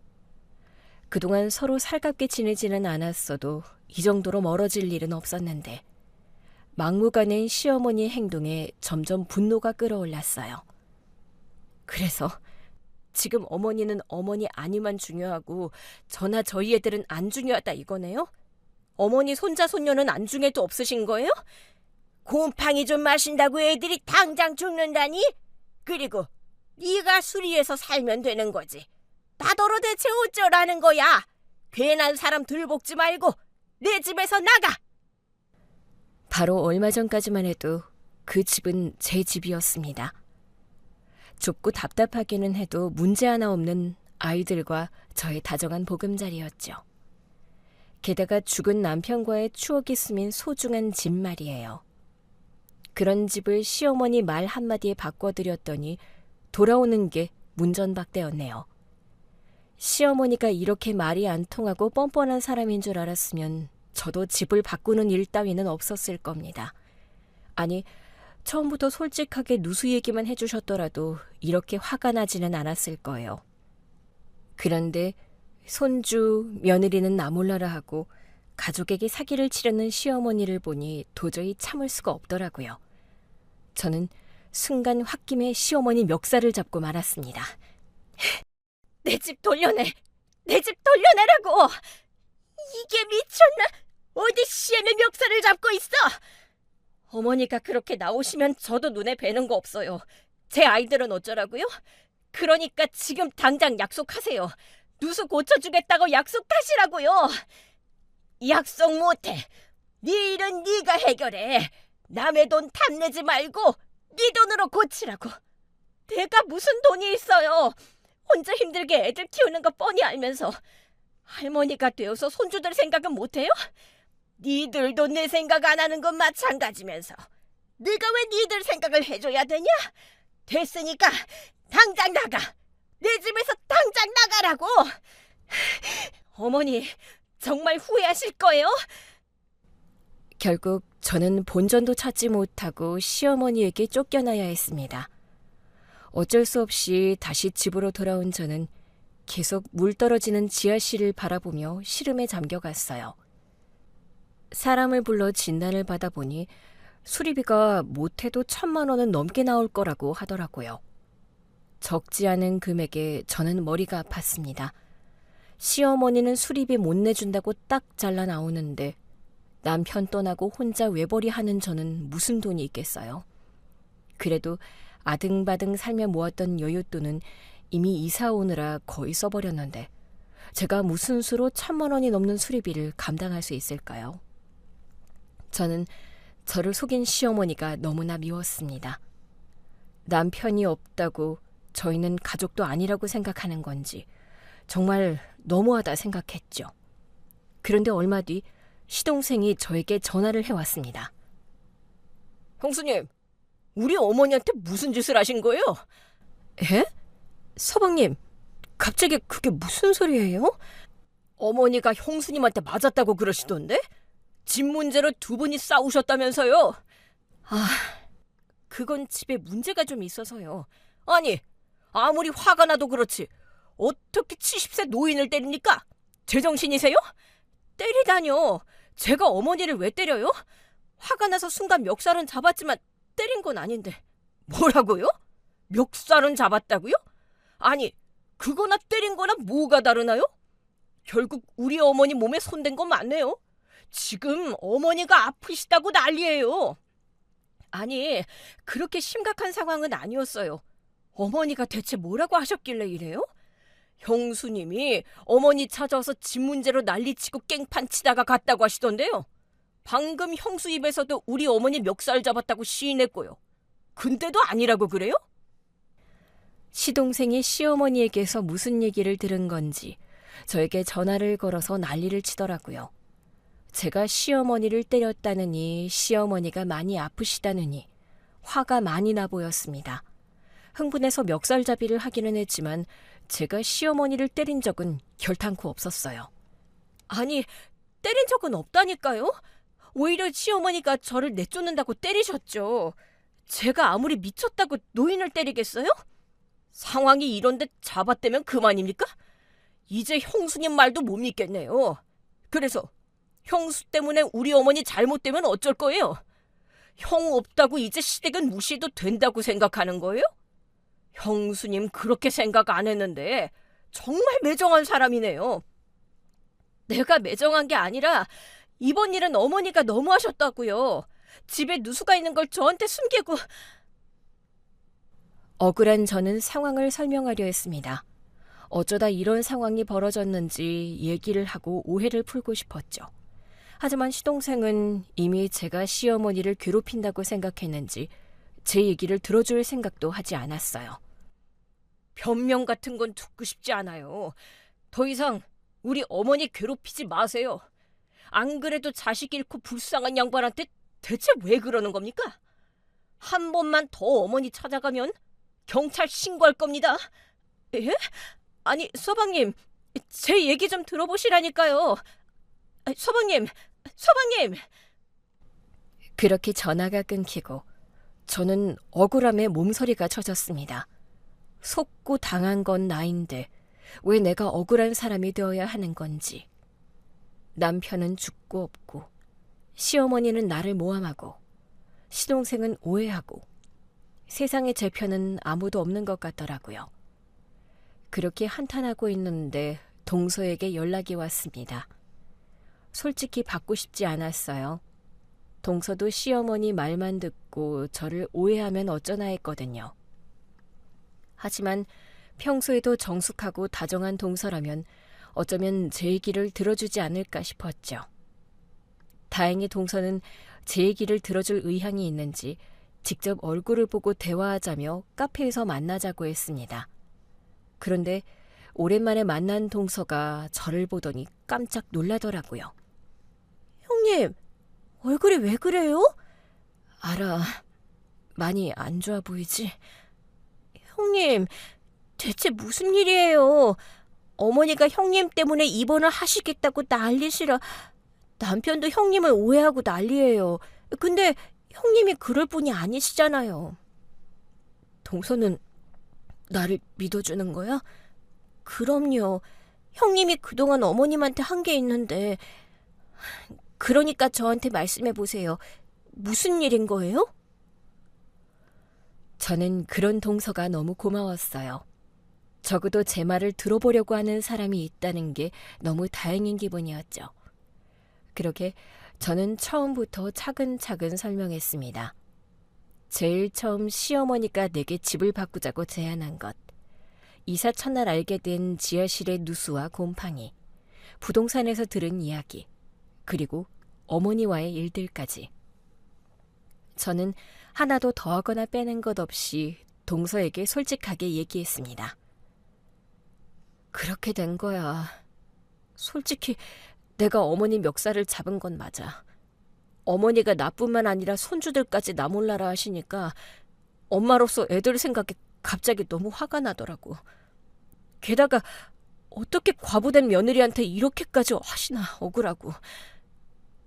[SPEAKER 2] 그동안 서로 살갑게 지내지는 않았어도 이 정도로 멀어질 일은 없었는데 막무가내인 시어머니의 행동에 점점 분노가 끌어올랐어요. 그래서 지금 어머니는 어머니 아니만 중요하고 저나 저희 애들은 안 중요하다 이거네요? 어머니 손자 손녀는 안중에도 없으신 거예요?
[SPEAKER 3] 곰팡이 좀 마신다고 애들이 당장 죽는다니? 그리고 네가 수리해서 살면 되는 거지. 나더러 대체 어쩌라는 거야? 괜한 사람 들볶지 말고 내 집에서 나가!
[SPEAKER 2] 바로 얼마 전까지만 해도 그 집은 제 집이었습니다. 좁고 답답하기는 해도 문제 하나 없는 아이들과 저의 다정한 보금자리였죠. 게다가 죽은 남편과의 추억이 스민 소중한 집 말이에요. 그런 집을 시어머니 말 한마디에 바꿔드렸더니 돌아오는 게 문전박대였네요. 시어머니가 이렇게 말이 안 통하고 뻔뻔한 사람인 줄 알았으면 저도 집을 바꾸는 일 따위는 없었을 겁니다. 아니, 처음부터 솔직하게 누수 얘기만 해주셨더라도 이렇게 화가 나지는 않았을 거예요. 그런데 손주, 며느리는 나 몰라라 하고 가족에게 사기를 치려는 시어머니를 보니 도저히 참을 수가 없더라고요. 저는 순간 홧김에 시어머니 멱살을 잡고 말았습니다.
[SPEAKER 1] 내 집 돌려내! 내 집 돌려내라고! 이게 미쳤나? 어디 시엠의 멱살을 잡고 있어! 어머니가 그렇게 나오시면 저도 눈에 뵈는 거 없어요. 제 아이들은 어쩌라고요? 그러니까 지금 당장 약속하세요. 누수 고쳐주겠다고 약속하시라고요. 약속 못해. 네 일은 네가 해결해. 남의 돈 탐내지 말고 네 돈으로 고치라고. 내가 무슨 돈이 있어요. 혼자 힘들게 애들 키우는 거 뻔히 알면서 할머니가 되어서 손주들 생각은 못해요? 니들도 내 생각 안 하는 건 마찬가지면서 내가 왜 니들 생각을 해줘야 되냐? 됐으니까 당장 나가. 내 집에서 당장 나가라고. 어머니 정말 후회하실 거예요?
[SPEAKER 2] 결국 저는 본전도 찾지 못하고 시어머니에게 쫓겨나야 했습니다. 어쩔 수 없이 다시 집으로 돌아온 저는 계속 물 떨어지는 지하실을 바라보며 시름에 잠겨갔어요. 사람을 불러 진단을 받아보니 수리비가 못해도 1,000만 원은 넘게 나올 거라고 하더라고요. 적지 않은 금액에 저는 머리가 아팠습니다. 시어머니는 수리비 못 내준다고 딱 잘라 나오는데 남편 떠나고 혼자 외벌이 하는 저는 무슨 돈이 있겠어요. 그래도 아등바등 살며 모았던 여윳돈은 이미 이사 오느라 거의 써버렸는데 제가 무슨 수로 1,000만 원이 넘는 수리비를 감당할 수 있을까요? 저는 저를 속인 시어머니가 너무나 미웠습니다. 남편이 없다고 저희는 가족도 아니라고 생각하는 건지 정말 너무하다 생각했죠. 그런데 얼마 뒤 시동생이 저에게 전화를 해왔습니다.
[SPEAKER 1] 형수님, 우리 어머니한테 무슨 짓을 하신 거예요?
[SPEAKER 2] 에? 서방님, 갑자기 그게 무슨 소리예요?
[SPEAKER 1] 어머니가 형수님한테 맞았다고 그러시던데? 집 문제로 두 분이 싸우셨다면서요?
[SPEAKER 2] 아,
[SPEAKER 1] 그건 집에 문제가 좀 있어서요. 아니, 아무리 화가 나도 그렇지 어떻게 70세 노인을 때립니까? 제정신이세요? 때리다뇨. 제가 어머니를 왜 때려요? 화가 나서 순간 멱살은 잡았지만 때린 건 아닌데. 뭐라고요? 멱살은 잡았다고요? 아니, 그거나 때린 거나 뭐가 다르나요? 결국 우리 어머니 몸에 손댄 건 맞네요. 지금 어머니가 아프시다고 난리예요. 아니, 그렇게 심각한 상황은 아니었어요. 어머니가 대체 뭐라고 하셨길래 이래요? 형수님이 어머니 찾아와서 집 문제로 난리치고 깽판 치다가 갔다고 하시던데요. 방금 형수 입에서도 우리 어머니 멱살 잡았다고 시인했고요. 근데도 아니라고 그래요?
[SPEAKER 2] 시동생이 시어머니에게서 무슨 얘기를 들은 건지 저에게 전화를 걸어서 난리를 치더라고요. 제가 시어머니를 때렸다느니 시어머니가 많이 아프시다느니 화가 많이 나 보였습니다. 흥분해서 멱살잡이를 하기는 했지만 제가 시어머니를 때린 적은 결탄코 없었어요.
[SPEAKER 3] 아니, 때린 적은 없다니까요? 오히려 시어머니가 저를 내쫓는다고 때리셨죠. 제가 아무리 미쳤다고 노인을 때리겠어요? 상황이 이런데 잡아떼면 그만입니까? 이제 형수님 말도 못 믿겠네요. 그래서 형수 때문에 우리 어머니 잘못되면 어쩔 거예요? 형 없다고 이제 시댁은 무시해도 된다고 생각하는 거예요? 형수님 그렇게 생각 안 했는데 정말 매정한 사람이네요. 내가 매정한 게 아니라 이번 일은 어머니가 너무하셨다고요. 집에 누수가 있는 걸 저한테 숨기고...
[SPEAKER 2] 억울한 저는 상황을 설명하려 했습니다. 어쩌다 이런 상황이 벌어졌는지 얘기를 하고 오해를 풀고 싶었죠. 하지만 시동생은 이미 제가 시어머니를 괴롭힌다고 생각했는지 제 얘기를 들어줄 생각도 하지 않았어요.
[SPEAKER 3] 변명 같은 건 듣고 싶지 않아요. 더 이상 우리 어머니 괴롭히지 마세요. 안 그래도 자식 잃고 불쌍한 양반한테 대체 왜 그러는 겁니까? 한 번만 더 어머니 찾아가면 경찰 신고할 겁니다. 예? 아니, 서방님, 제 얘기 좀 들어보시라니까요. 서방님!
[SPEAKER 2] 그렇게 전화가 끊기고 저는 억울함에 몸서리가 쳐졌습니다. 속고 당한 건 나인데 왜 내가 억울한 사람이 되어야 하는 건지. 남편은 죽고 없고 시어머니는 나를 모함하고 시동생은 오해하고 세상에 제 편은 아무도 없는 것 같더라고요. 그렇게 한탄하고 있는데 동서에게 연락이 왔습니다. 솔직히 받고 싶지 않았어요. 동서도 시어머니 말만 듣고 저를 오해하면 어쩌나 했거든요. 하지만 평소에도 정숙하고 다정한 동서라면 어쩌면 제 얘기를 들어주지 않을까 싶었죠. 다행히 동서는 제 얘기를 들어줄 의향이 있는지 직접 얼굴을 보고 대화하자며 카페에서 만나자고 했습니다. 그런데 오랜만에 만난 동서가 저를 보더니 깜짝 놀라더라고요.
[SPEAKER 3] 형님, 얼굴이 왜 그래요?
[SPEAKER 2] 알아. 많이 안 좋아 보이지?
[SPEAKER 3] 형님, 대체 무슨 일이에요? 어머니가 형님 때문에 입원을 하시겠다고 난리시라. 남편도 형님을 오해하고 난리예요. 근데 형님이 그럴 분이 아니시잖아요.
[SPEAKER 2] 동서는 나를 믿어주는 거야?
[SPEAKER 3] 그럼요. 형님이 그동안 어머님한테 한 게 있는데. 그러니까 저한테 말씀해보세요. 무슨 일인 거예요?
[SPEAKER 2] 저는 그런 동서가 너무 고마웠어요. 적어도 제 말을 들어보려고 하는 사람이 있다는 게 너무 다행인 기분이었죠. 그렇게 저는 처음부터 차근차근 설명했습니다. 제일 처음 시어머니가 내게 집을 바꾸자고 제안한 것, 이사 첫날 알게 된 지하실의 누수와 곰팡이, 부동산에서 들은 이야기, 그리고 어머니와의 일들까지. 저는 하나도 더하거나 빼는 것 없이 동서에게 솔직하게 얘기했습니다. 그렇게 된 거야. 솔직히 내가 어머니 멱살을 잡은 건 맞아. 어머니가 나뿐만 아니라 손주들까지 나 몰라라 하시니까 엄마로서 애들 생각에 갑자기 너무 화가 나더라고. 게다가 어떻게 과부된 며느리한테 이렇게까지 하시나 억울하고.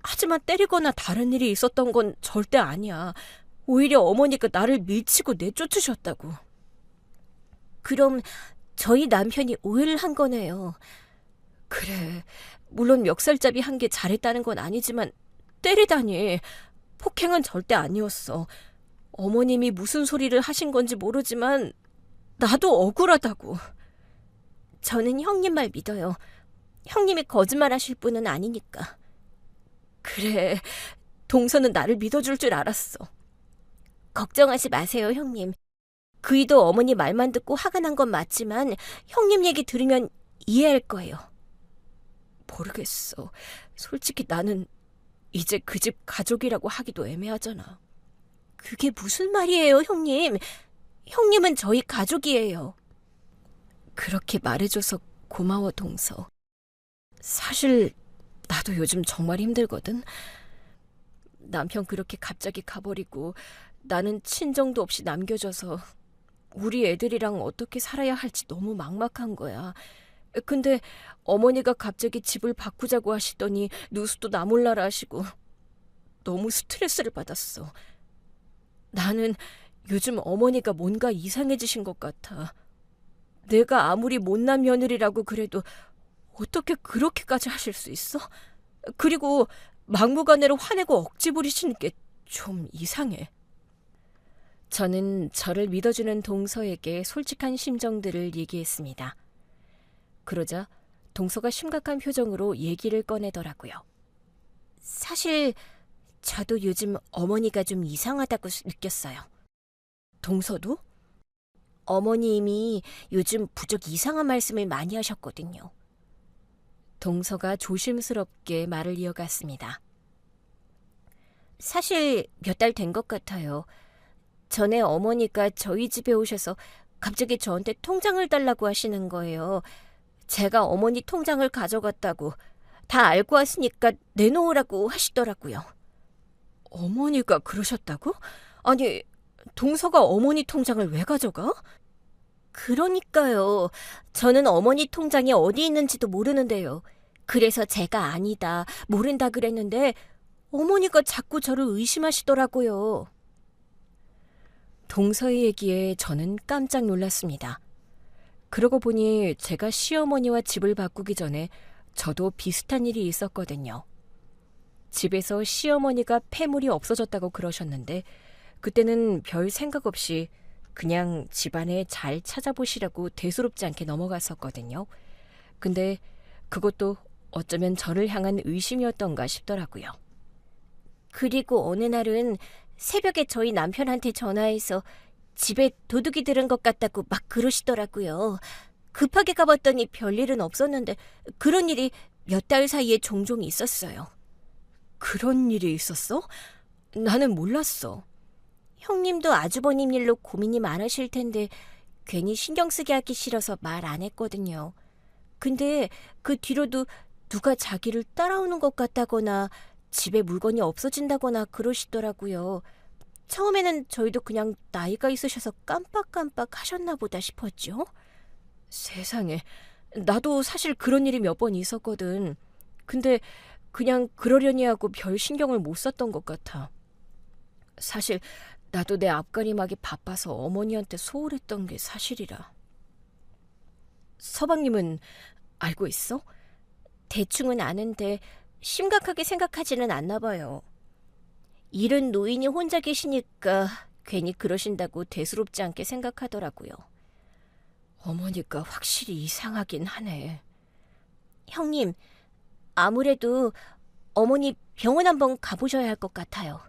[SPEAKER 2] 하지만 때리거나 다른 일이 있었던 건 절대 아니야. 오히려 어머니가 나를 밀치고 내쫓으셨다고.
[SPEAKER 3] 그럼 저희 남편이 오해를 한 거네요.
[SPEAKER 2] 그래, 물론 멱살잡이 한 게 잘했다는 건 아니지만 때리다니. 폭행은 절대 아니었어. 어머님이 무슨 소리를 하신 건지 모르지만 나도 억울하다고.
[SPEAKER 3] 저는 형님 말 믿어요. 형님이 거짓말하실 분은 아니니까.
[SPEAKER 2] 그래, 동서는 나를 믿어줄 줄 알았어.
[SPEAKER 3] 걱정하지 마세요, 형님. 그이도 어머니 말만 듣고 화가 난 건 맞지만 형님 얘기 들으면 이해할 거예요.
[SPEAKER 2] 모르겠어. 솔직히 나는 이제 그 집 가족이라고 하기도 애매하잖아.
[SPEAKER 3] 그게 무슨 말이에요, 형님? 형님은 저희 가족이에요.
[SPEAKER 2] 그렇게 말해줘서 고마워, 동서. 사실 나도 요즘 정말 힘들거든. 남편 그렇게 갑자기 가버리고 나는 친정도 없이 남겨져서 우리 애들이랑 어떻게 살아야 할지 너무 막막한 거야. 근데 어머니가 갑자기 집을 바꾸자고 하시더니 누수도 나 몰라라 하시고 너무 스트레스를 받았어. 나는 요즘 어머니가 뭔가 이상해지신 것 같아. 내가 아무리 못난 며느리라고 그래도 어떻게 그렇게까지 하실 수 있어? 그리고 막무가내로 화내고 억지 부리시는 게 좀 이상해. 저는 저를 믿어주는 동서에게 솔직한 심정들을 얘기했습니다. 그러자 동서가 심각한 표정으로 얘기를 꺼내더라고요.
[SPEAKER 3] 사실 저도 요즘 어머니가 좀 이상하다고 느꼈어요.
[SPEAKER 2] 동서도?
[SPEAKER 3] 어머님이 요즘 부쩍 이상한 말씀을 많이 하셨거든요.
[SPEAKER 2] 동서가 조심스럽게 말을 이어갔습니다.
[SPEAKER 3] 사실 몇 달 된 것 같아요. 전에 어머니가 저희 집에 오셔서 갑자기 저한테 통장을 달라고 하시는 거예요. 제가 어머니 통장을 가져갔다고 다 알고 왔으니까 내놓으라고 하시더라고요.
[SPEAKER 2] 어머니가 그러셨다고? 아니, 동서가 어머니 통장을 왜 가져가?
[SPEAKER 3] 그러니까요. 저는 어머니 통장이 어디 있는지도 모르는데요. 그래서 제가 아니다, 모른다 그랬는데 어머니가 자꾸 저를 의심하시더라고요.
[SPEAKER 2] 동서의 얘기에 저는 깜짝 놀랐습니다. 그러고 보니 제가 시어머니와 집을 바꾸기 전에 저도 비슷한 일이 있었거든요. 집에서 시어머니가 폐물이 없어졌다고 그러셨는데 그때는 별 생각 없이 그냥 집안에 잘 찾아보시라고 대수롭지 않게 넘어갔었거든요. 근데 그것도 어쩌면 저를 향한 의심이었던가 싶더라고요.
[SPEAKER 3] 그리고 어느 날은 새벽에 저희 남편한테 전화해서 집에 도둑이 들은 것 같다고 막 그러시더라고요. 급하게 가봤더니 별일은 없었는데 그런 일이 몇 달 사이에 종종 있었어요.
[SPEAKER 2] 그런 일이 있었어? 나는 몰랐어.
[SPEAKER 3] 형님도 아주버님 일로 고민이 많으실 텐데 괜히 신경 쓰게 하기 싫어서 말 안 했거든요. 근데 그 뒤로도 누가 자기를 따라오는 것 같다거나 집에 물건이 없어진다거나 그러시더라고요. 처음에는 저희도 그냥 나이가 있으셔서 깜빡깜빡 하셨나 보다 싶었죠.
[SPEAKER 2] 세상에, 나도 사실 그런 일이 몇 번 있었거든. 근데 그냥 그러려니 하고 별 신경을 못 썼던 것 같아. 사실 나도 내 앞가림하기 바빠서 어머니한테 소홀했던 게 사실이라. 서방님은 알고 있어?
[SPEAKER 3] 대충은 아는데 심각하게 생각하지는 않나 봐요. 일은 노인이 혼자 계시니까 괜히 그러신다고 대수롭지 않게 생각하더라고요.
[SPEAKER 2] 어머니가 확실히 이상하긴 하네.
[SPEAKER 3] 형님, 아무래도 어머니 병원 한번 가보셔야 할 것 같아요.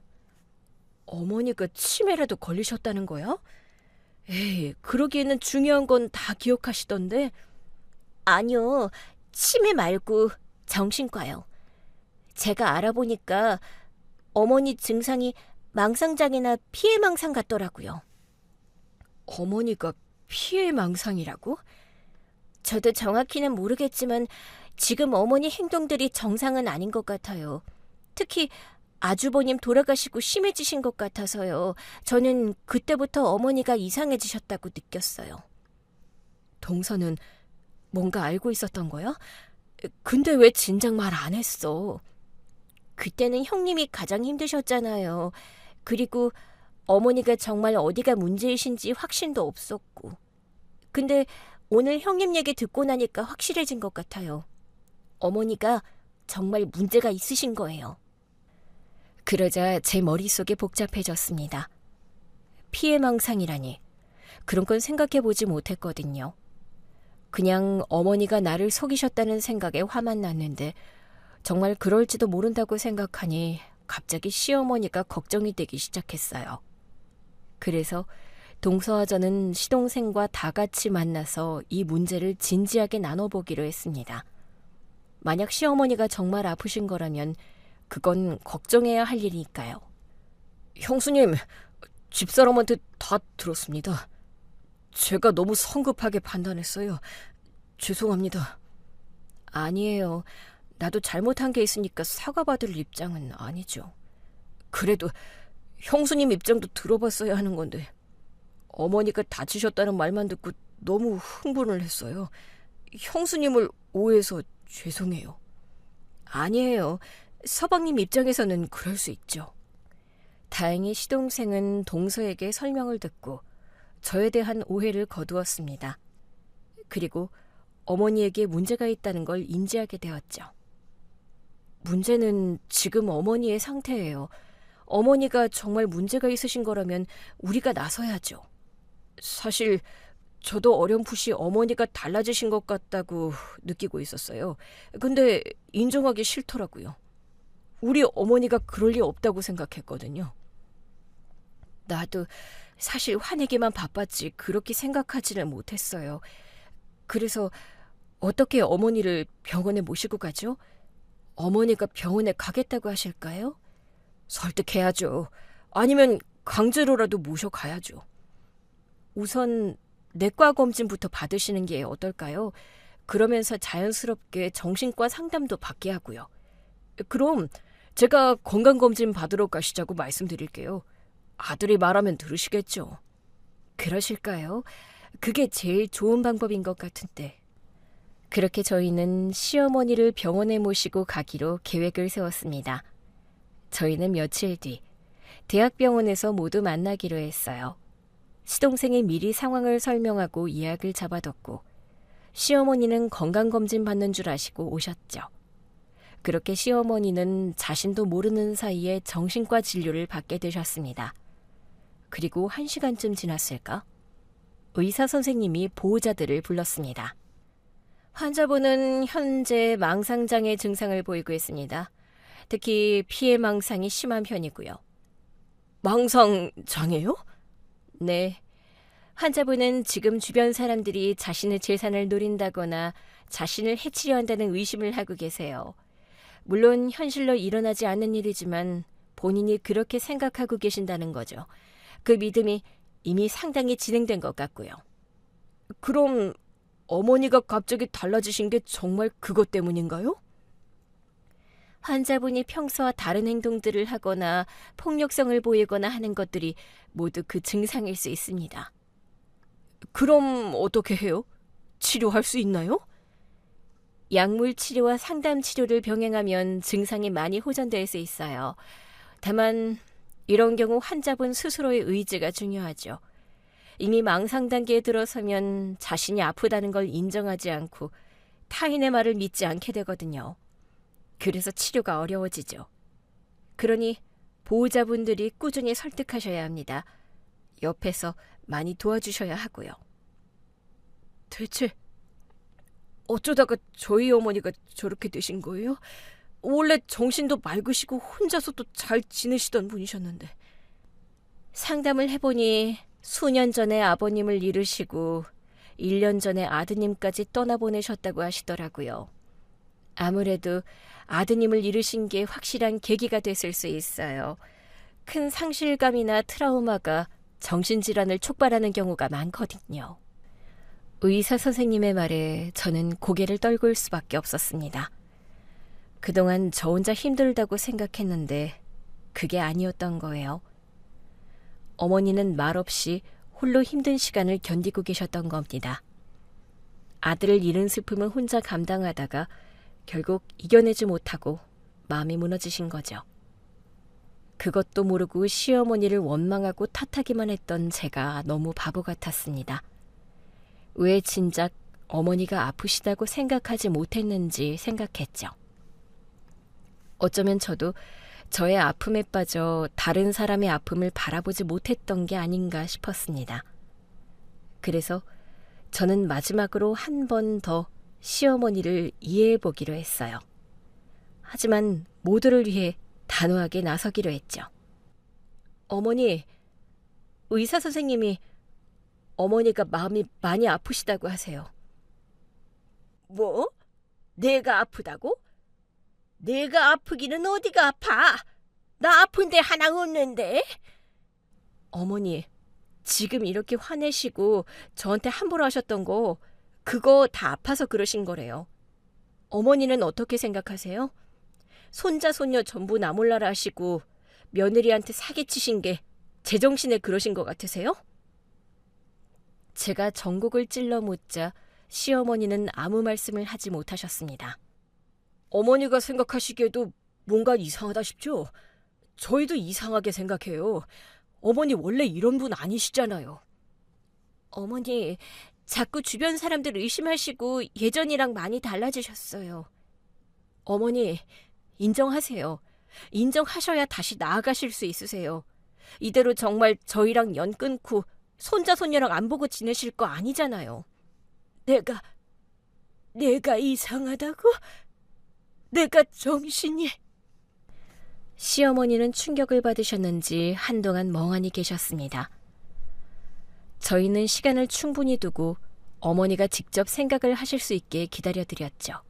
[SPEAKER 2] 어머니가 치매라도 걸리셨다는 거야? 에이, 그러기에는 중요한 건 다 기억하시던데.
[SPEAKER 3] 아니요, 치매 말고 정신과요. 제가 알아보니까 어머니 증상이 망상장애나 피해망상 같더라고요.
[SPEAKER 2] 어머니가 피해망상이라고?
[SPEAKER 3] 저도 정확히는 모르겠지만 지금 어머니 행동들이 정상은 아닌 것 같아요. 특히 아주버님 돌아가시고 심해지신 것 같아서요. 저는 그때부터 어머니가 이상해지셨다고 느꼈어요.
[SPEAKER 2] 동서는 뭔가 알고 있었던 거야? 근데 왜 진작 말 안 했어?
[SPEAKER 3] 그때는 형님이 가장 힘드셨잖아요. 그리고 어머니가 정말 어디가 문제이신지 확신도 없었고. 근데 오늘 형님 얘기 듣고 나니까 확실해진 것 같아요. 어머니가 정말 문제가 있으신 거예요.
[SPEAKER 2] 그러자 제 머릿속에 복잡해졌습니다. 피해망상이라니. 그런 건 생각해보지 못했거든요. 그냥 어머니가 나를 속이셨다는 생각에 화만 났는데 정말 그럴지도 모른다고 생각하니 갑자기 시어머니가 걱정이 되기 시작했어요. 그래서 동서와 저는 시동생과 다 같이 만나서 이 문제를 진지하게 나눠보기로 했습니다. 만약 시어머니가 정말 아프신 거라면 그건 걱정해야 할 일이니까요. 형수님, 집사람한테 다 들었습니다. 제가 너무 성급하게 판단했어요. 죄송합니다. 아니에요. 나도 잘못한 게 있으니까 사과받을 입장은 아니죠. 그래도 형수님 입장도 들어봤어야 하는 건데 어머니가 다치셨다는 말만 듣고 너무 흥분을 했어요. 형수님을 오해해서 죄송해요. 아니에요. 서방님 입장에서는 그럴 수 있죠. 다행히 시동생은 동서에게 설명을 듣고 저에 대한 오해를 거두었습니다. 그리고 어머니에게 문제가 있다는 걸 인지하게 되었죠. 문제는 지금 어머니의 상태예요. 어머니가 정말 문제가 있으신 거라면 우리가 나서야죠. 사실 저도 어렴풋이 어머니가 달라지신 것 같다고 느끼고 있었어요. 근데 인정하기 싫더라고요. 우리 어머니가 그럴 리 없다고 생각했거든요. 나도 사실 화내기만 바빴지 그렇게 생각하지를 못했어요. 그래서 어떻게 어머니를 병원에 모시고 가죠? 어머니가 병원에 가겠다고 하실까요? 설득해야죠. 아니면 강제로라도 모셔가야죠. 우선 내과 검진부터 받으시는 게 어떨까요? 그러면서 자연스럽게 정신과 상담도 받게 하고요. 그럼 제가 건강검진 받으러 가시자고 말씀드릴게요. 아들이 말하면 들으시겠죠. 그러실까요? 그게 제일 좋은 방법인 것 같은데. 그렇게 저희는 시어머니를 병원에 모시고 가기로 계획을 세웠습니다. 저희는 며칠 뒤 대학병원에서 모두 만나기로 했어요. 시동생이 미리 상황을 설명하고 예약을 잡아뒀고 시어머니는 건강검진 받는 줄 아시고 오셨죠. 그렇게 시어머니는 자신도 모르는 사이에 정신과 진료를 받게 되셨습니다. 그리고 1시간쯤 지났을까? 의사 선생님이 보호자들을 불렀습니다. 환자분은 현재 망상장애 증상을 보이고 있습니다. 특히 피해망상이 심한 편이고요. 망상장애요? 네. 환자분은 지금 주변 사람들이 자신의 재산을 노린다거나 자신을 해치려 한다는 의심을 하고 계세요. 물론 현실로 일어나지 않는 일이지만 본인이 그렇게 생각하고 계신다는 거죠. 그 믿음이 이미 상당히 진행된 것 같고요. 그럼 어머니가 갑자기 달라지신 게 정말 그것 때문인가요? 환자분이 평소와 다른 행동들을 하거나 폭력성을 보이거나 하는 것들이 모두 그 증상일 수 있습니다. 그럼 어떻게 해요? 치료할 수 있나요? 약물 치료와 상담 치료를 병행하면 증상이 많이 호전될 수 있어요. 다만 이런 경우 환자분 스스로의 의지가 중요하죠. 이미 망상 단계에 들어서면 자신이 아프다는 걸 인정하지 않고 타인의 말을 믿지 않게 되거든요. 그래서 치료가 어려워지죠. 그러니 보호자분들이 꾸준히 설득하셔야 합니다. 옆에서 많이 도와주셔야 하고요. 대체 어쩌다가 저희 어머니가 저렇게 되신 거예요? 원래 정신도 맑으시고 혼자서도 잘 지내시던 분이셨는데. 상담을 해보니 수년 전에 아버님을 잃으시고 1년 전에 아드님까지 떠나보내셨다고 하시더라고요. 아무래도 아드님을 잃으신 게 확실한 계기가 됐을 수 있어요. 큰 상실감이나 트라우마가 정신질환을 촉발하는 경우가 많거든요. 의사 선생님의 말에 저는 고개를 떨굴 수밖에 없었습니다. 그동안 저 혼자 힘들다고 생각했는데 그게 아니었던 거예요. 어머니는 말없이 홀로 힘든 시간을 견디고 계셨던 겁니다. 아들을 잃은 슬픔을 혼자 감당하다가 결국 이겨내지 못하고 마음이 무너지신 거죠. 그것도 모르고 시어머니를 원망하고 탓하기만 했던 제가 너무 바보 같았습니다. 왜 진작 어머니가 아프시다고 생각하지 못했는지 생각했죠. 어쩌면 저도 저의 아픔에 빠져 다른 사람의 아픔을 바라보지 못했던 게 아닌가 싶었습니다. 그래서 저는 마지막으로 한 번 더 시어머니를 이해해보기로 했어요. 하지만 모두를 위해 단호하게 나서기로 했죠. 어머니, 의사 선생님이 어머니가 마음이 많이 아프시다고 하세요.
[SPEAKER 3] 뭐? 내가 아프다고? 내가 아프기는 어디가 아파? 나 아픈데 하나 없는데?
[SPEAKER 2] 어머니, 지금 이렇게 화내시고 저한테 함부로 하셨던 거 그거 다 아파서 그러신 거래요. 어머니는 어떻게 생각하세요? 손자, 손녀 전부 나 몰라라 하시고 며느리한테 사기치신 게 제정신에 그러신 것 같으세요? 제가 전곡을 찔러 묻자 시어머니는 아무 말씀을 하지 못하셨습니다. 어머니가 생각하시기에도 뭔가 이상하다 싶죠? 저희도 이상하게 생각해요. 어머니 원래 이런 분 아니시잖아요. 어머니, 자꾸 주변 사람들 의심하시고 예전이랑 많이 달라지셨어요. 어머니, 인정하세요. 인정하셔야 다시 나아가실 수 있으세요. 이대로 정말 저희랑 연 끊고 손자 손녀랑 안 보고 지내실 거 아니잖아요.
[SPEAKER 1] 내가 이상하다고? 내가 정신이...
[SPEAKER 2] 시어머니는 충격을 받으셨는지 한동안 멍하니 계셨습니다. 저희는 시간을 충분히 두고 어머니가 직접 생각을 하실 수 있게 기다려드렸죠.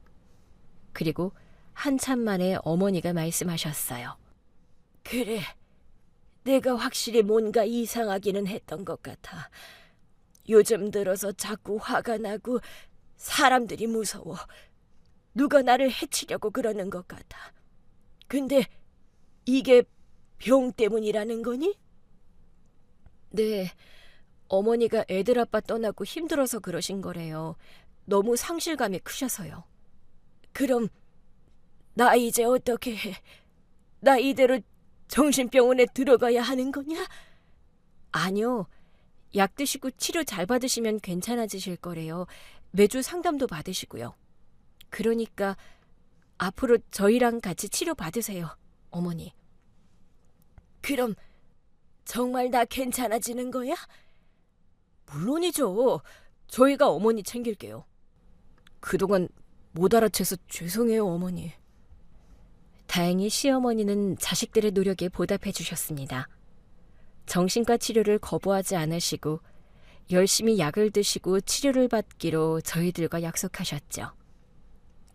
[SPEAKER 2] 그리고 한참 만에 어머니가 말씀하셨어요.
[SPEAKER 1] 그래, 내가 확실히 뭔가 이상하기는 했던 것 같아. 요즘 들어서 자꾸 화가 나고 사람들이 무서워. 누가 나를 해치려고 그러는 것 같아. 근데 이게 병 때문이라는 거니?
[SPEAKER 2] 네, 어머니가 애들 아빠 떠나고 힘들어서 그러신 거래요. 너무 상실감이 크셔서요.
[SPEAKER 1] 그럼 나 이제 어떻게 해? 나 이대로 정신병원에 들어가야 하는 거냐?
[SPEAKER 2] 아니요. 약 드시고 치료 잘 받으시면 괜찮아지실 거래요. 매주 상담도 받으시고요. 그러니까 앞으로 저희랑 같이 치료 받으세요, 어머니.
[SPEAKER 1] 그럼 정말 나 괜찮아지는 거야?
[SPEAKER 2] 물론이죠. 저희가 어머니 챙길게요. 그동안 못 알아채서 죄송해요, 어머니. 다행히 시어머니는 자식들의 노력에 보답해 주셨습니다. 정신과 치료를 거부하지 않으시고 열심히 약을 드시고 치료를 받기로 저희들과 약속하셨죠.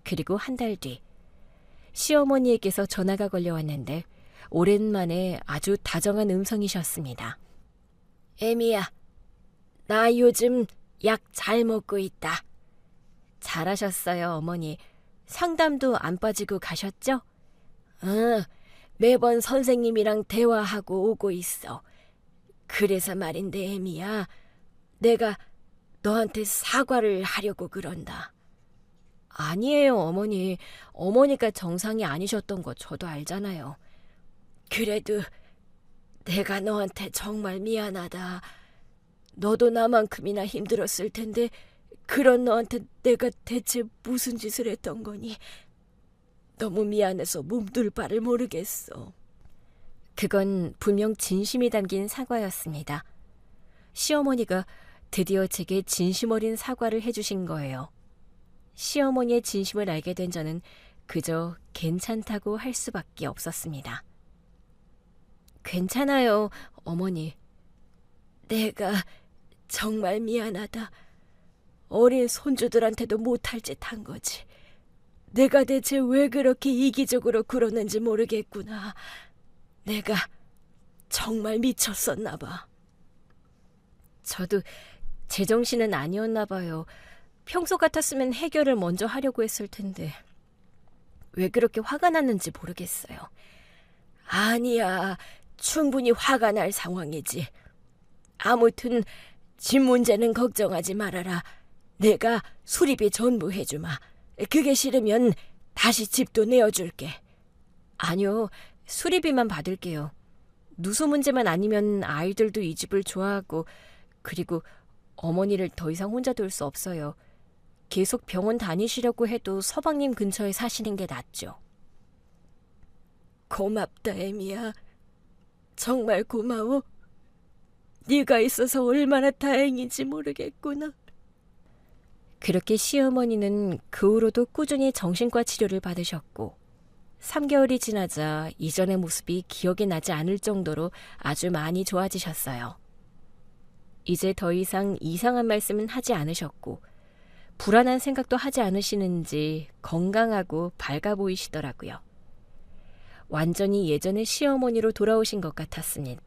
[SPEAKER 2] 그리고 한 달 뒤 시어머니에게서 전화가 걸려왔는데 오랜만에 아주 다정한 음성이셨습니다.
[SPEAKER 1] 애미야, 나 요즘 약 잘 먹고 있다.
[SPEAKER 2] 잘하셨어요, 어머니. 상담도 안 빠지고 가셨죠?
[SPEAKER 1] 매번 선생님이랑 대화하고 오고 있어. 그래서 말인데 애미야, 내가 너한테 사과를 하려고 그런다.
[SPEAKER 2] 아니에요, 어머니. 어머니가 정상이 아니셨던 거 저도 알잖아요.
[SPEAKER 1] 그래도 내가 너한테 정말 미안하다. 너도 나만큼이나 힘들었을 텐데 그런 너한테 내가 대체 무슨 짓을 했던 거니? 너무 미안해서 몸둘 바를 모르겠어.
[SPEAKER 2] 그건 분명 진심이 담긴 사과였습니다. 시어머니가 드디어 제게 진심 어린 사과를 해주신 거예요. 시어머니의 진심을 알게 된 저는 그저 괜찮다고 할 수밖에 없었습니다. 괜찮아요, 어머니.
[SPEAKER 1] 내가 정말 미안하다. 어린 손주들한테도 못할 짓 한 거지. 내가 대체 왜 그렇게 이기적으로 그러는지 모르겠구나. 내가 정말 미쳤었나 봐.
[SPEAKER 2] 저도 제정신은 아니었나 봐요. 평소 같았으면 해결을 먼저 하려고 했을 텐데 왜 그렇게 화가 났는지 모르겠어요.
[SPEAKER 1] 아니야, 충분히 화가 날 상황이지. 아무튼 집 문제는 걱정하지 말아라. 내가 수리비 전부 해주마. 그게 싫으면 다시 집도 내어줄게.
[SPEAKER 2] 아니요, 수리비만 받을게요. 누수 문제만 아니면 아이들도 이 집을 좋아하고 그리고 어머니를 더 이상 혼자 둘 수 없어요. 계속 병원 다니시려고 해도 서방님 근처에 사시는 게 낫죠.
[SPEAKER 1] 고맙다, 애미야. 정말 고마워. 네가 있어서 얼마나 다행인지 모르겠구나.
[SPEAKER 2] 그렇게 시어머니는 그 후로도 꾸준히 정신과 치료를 받으셨고 3개월이 지나자 이전의 모습이 기억이 나지 않을 정도로 아주 많이 좋아지셨어요. 이제 더 이상 이상한 말씀은 하지 않으셨고 불안한 생각도 하지 않으시는지 건강하고 밝아 보이시더라고요. 완전히 예전의 시어머니로 돌아오신 것 같았습니다.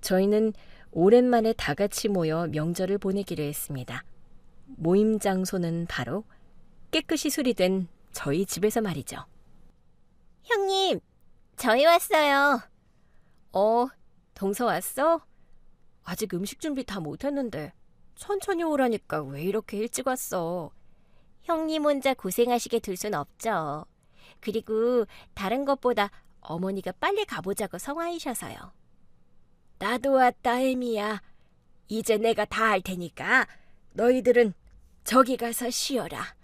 [SPEAKER 2] 저희는 오랜만에 다 같이 모여 명절을 보내기로 했습니다. 모임 장소는 바로 깨끗이 수리된 저희 집에서 말이죠.
[SPEAKER 3] 형님, 저희 왔어요.
[SPEAKER 2] 동서 왔어? 아직 음식 준비 다 못했는데 천천히 오라니까 왜 이렇게 일찍 왔어?
[SPEAKER 3] 형님 혼자 고생하시게 둘 순 없죠. 그리고 다른 것보다 어머니가 빨리 가보자고 성화이셔서요.
[SPEAKER 1] 나도 왔다, 애미야. 이제 내가 다 할 테니까 너희들은 저기 가서 쉬어라.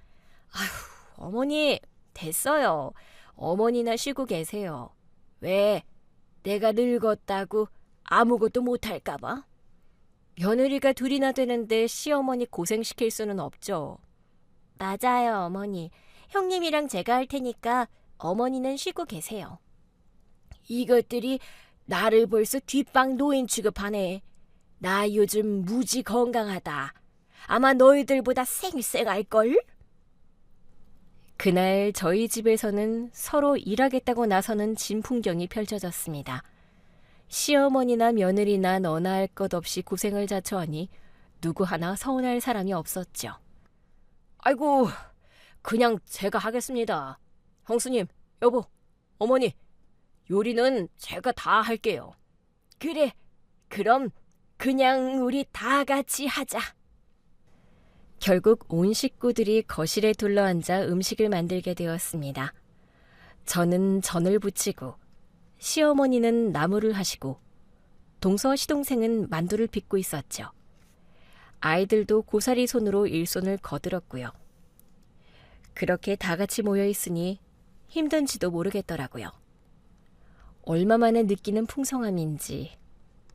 [SPEAKER 2] 어머니, 됐어요. 어머니나 쉬고 계세요.
[SPEAKER 1] 왜? 내가 늙었다고 아무것도 못할까 봐?
[SPEAKER 2] 며느리가 둘이나 되는데 시어머니 고생시킬 수는 없죠.
[SPEAKER 3] 맞아요, 어머니. 형님이랑 제가 할 테니까 어머니는 쉬고 계세요.
[SPEAKER 1] 이것들이 나를 벌써 뒷방 노인 취급하네. 나 요즘 무지 건강하다. 아마 너희들보다 쌩쌩할걸?
[SPEAKER 2] 그날 저희 집에서는 서로 일하겠다고 나서는 진풍경이 펼쳐졌습니다. 시어머니나 며느리나 너나 할 것 없이 고생을 자처하니 누구 하나 서운할 사람이 없었죠.
[SPEAKER 1] 아이고, 그냥 제가 하겠습니다. 형수님, 여보, 어머니, 요리는 제가 다 할게요. 그래, 그럼 그냥 우리 다 같이 하자.
[SPEAKER 2] 결국 온 식구들이 거실에 둘러앉아 음식을 만들게 되었습니다. 저는 전을 부치고 시어머니는 나무를 하시고 동서 시동생은 만두를 빚고 있었죠. 아이들도 고사리 손으로 일손을 거들었고요. 그렇게 다 같이 모여 있으니 힘든지도 모르겠더라고요. 얼마 만에 느끼는 풍성함인지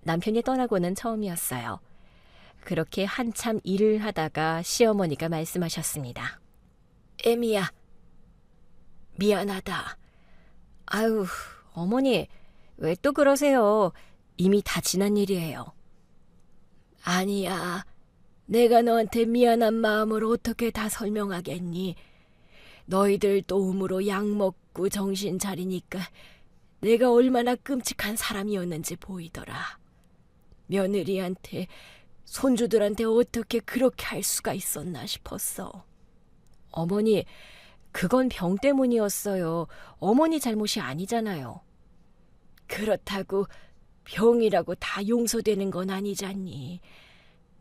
[SPEAKER 2] 남편이 떠나고는 처음이었어요. 그렇게 한참 일을 하다가 시어머니가 말씀하셨습니다.
[SPEAKER 1] 애미야, 미안하다.
[SPEAKER 2] 아유, 어머니, 왜 또 그러세요? 이미 다 지난 일이에요.
[SPEAKER 1] 아니야, 내가 너한테 미안한 마음을 어떻게 다 설명하겠니? 너희들 도움으로 약 먹고 정신 차리니까 내가 얼마나 끔찍한 사람이었는지 보이더라. 며느리한테, 손주들한테 어떻게 그렇게 할 수가 있었나 싶었어.
[SPEAKER 2] 어머니, 그건 병 때문이었어요. 어머니 잘못이 아니잖아요.
[SPEAKER 1] 그렇다고 병이라고 다 용서되는 건 아니잖니.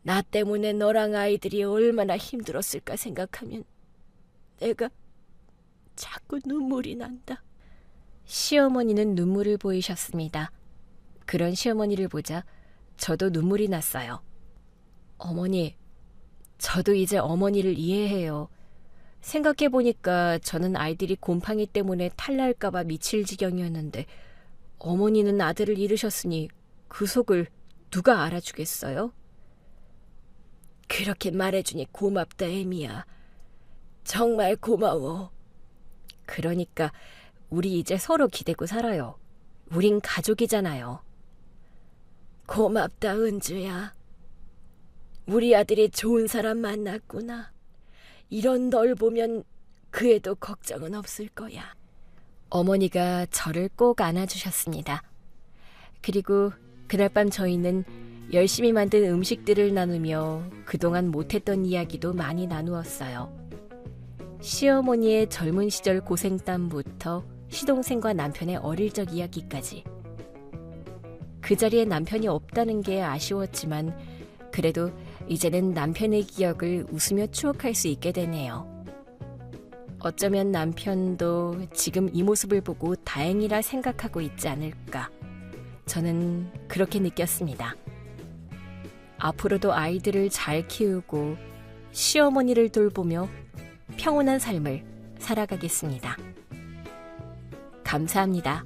[SPEAKER 1] 나 때문에 너랑 아이들이 얼마나 힘들었을까 생각하면 내가 자꾸 눈물이 난다.
[SPEAKER 2] 시어머니는 눈물을 보이셨습니다. 그런 시어머니를 보자 저도 눈물이 났어요. 어머니, 저도 이제 어머니를 이해해요. 생각해보니까 저는 아이들이 곰팡이 때문에 탈날까봐 미칠 지경이었는데 어머니는 아들을 잃으셨으니 그 속을 누가 알아주겠어요?
[SPEAKER 1] 그렇게 말해주니 고맙다, 애미야. 정말 고마워.
[SPEAKER 2] 그러니까 우리 이제 서로 기대고 살아요. 우린 가족이잖아요.
[SPEAKER 1] 고맙다, 은주야. 우리 아들이 좋은 사람 만났구나. 이런 널 보면 그 애도 걱정은 없을 거야.
[SPEAKER 2] 어머니가 저를 꼭 안아주셨습니다. 그리고 그날 밤 저희는 열심히 만든 음식들을 나누며 그동안 못했던 이야기도 많이 나누었어요. 시어머니의 젊은 시절 고생담부터 시동생과 남편의 어릴 적 이야기까지. 그 자리에 남편이 없다는 게 아쉬웠지만 그래도 이제는 남편의 기억을 웃으며 추억할 수 있게 되네요. 어쩌면 남편도 지금 이 모습을 보고 다행이라 생각하고 있지 않을까. 저는 그렇게 느꼈습니다. 앞으로도 아이들을 잘 키우고 시어머니를 돌보며 평온한 삶을 살아가겠습니다. 감사합니다.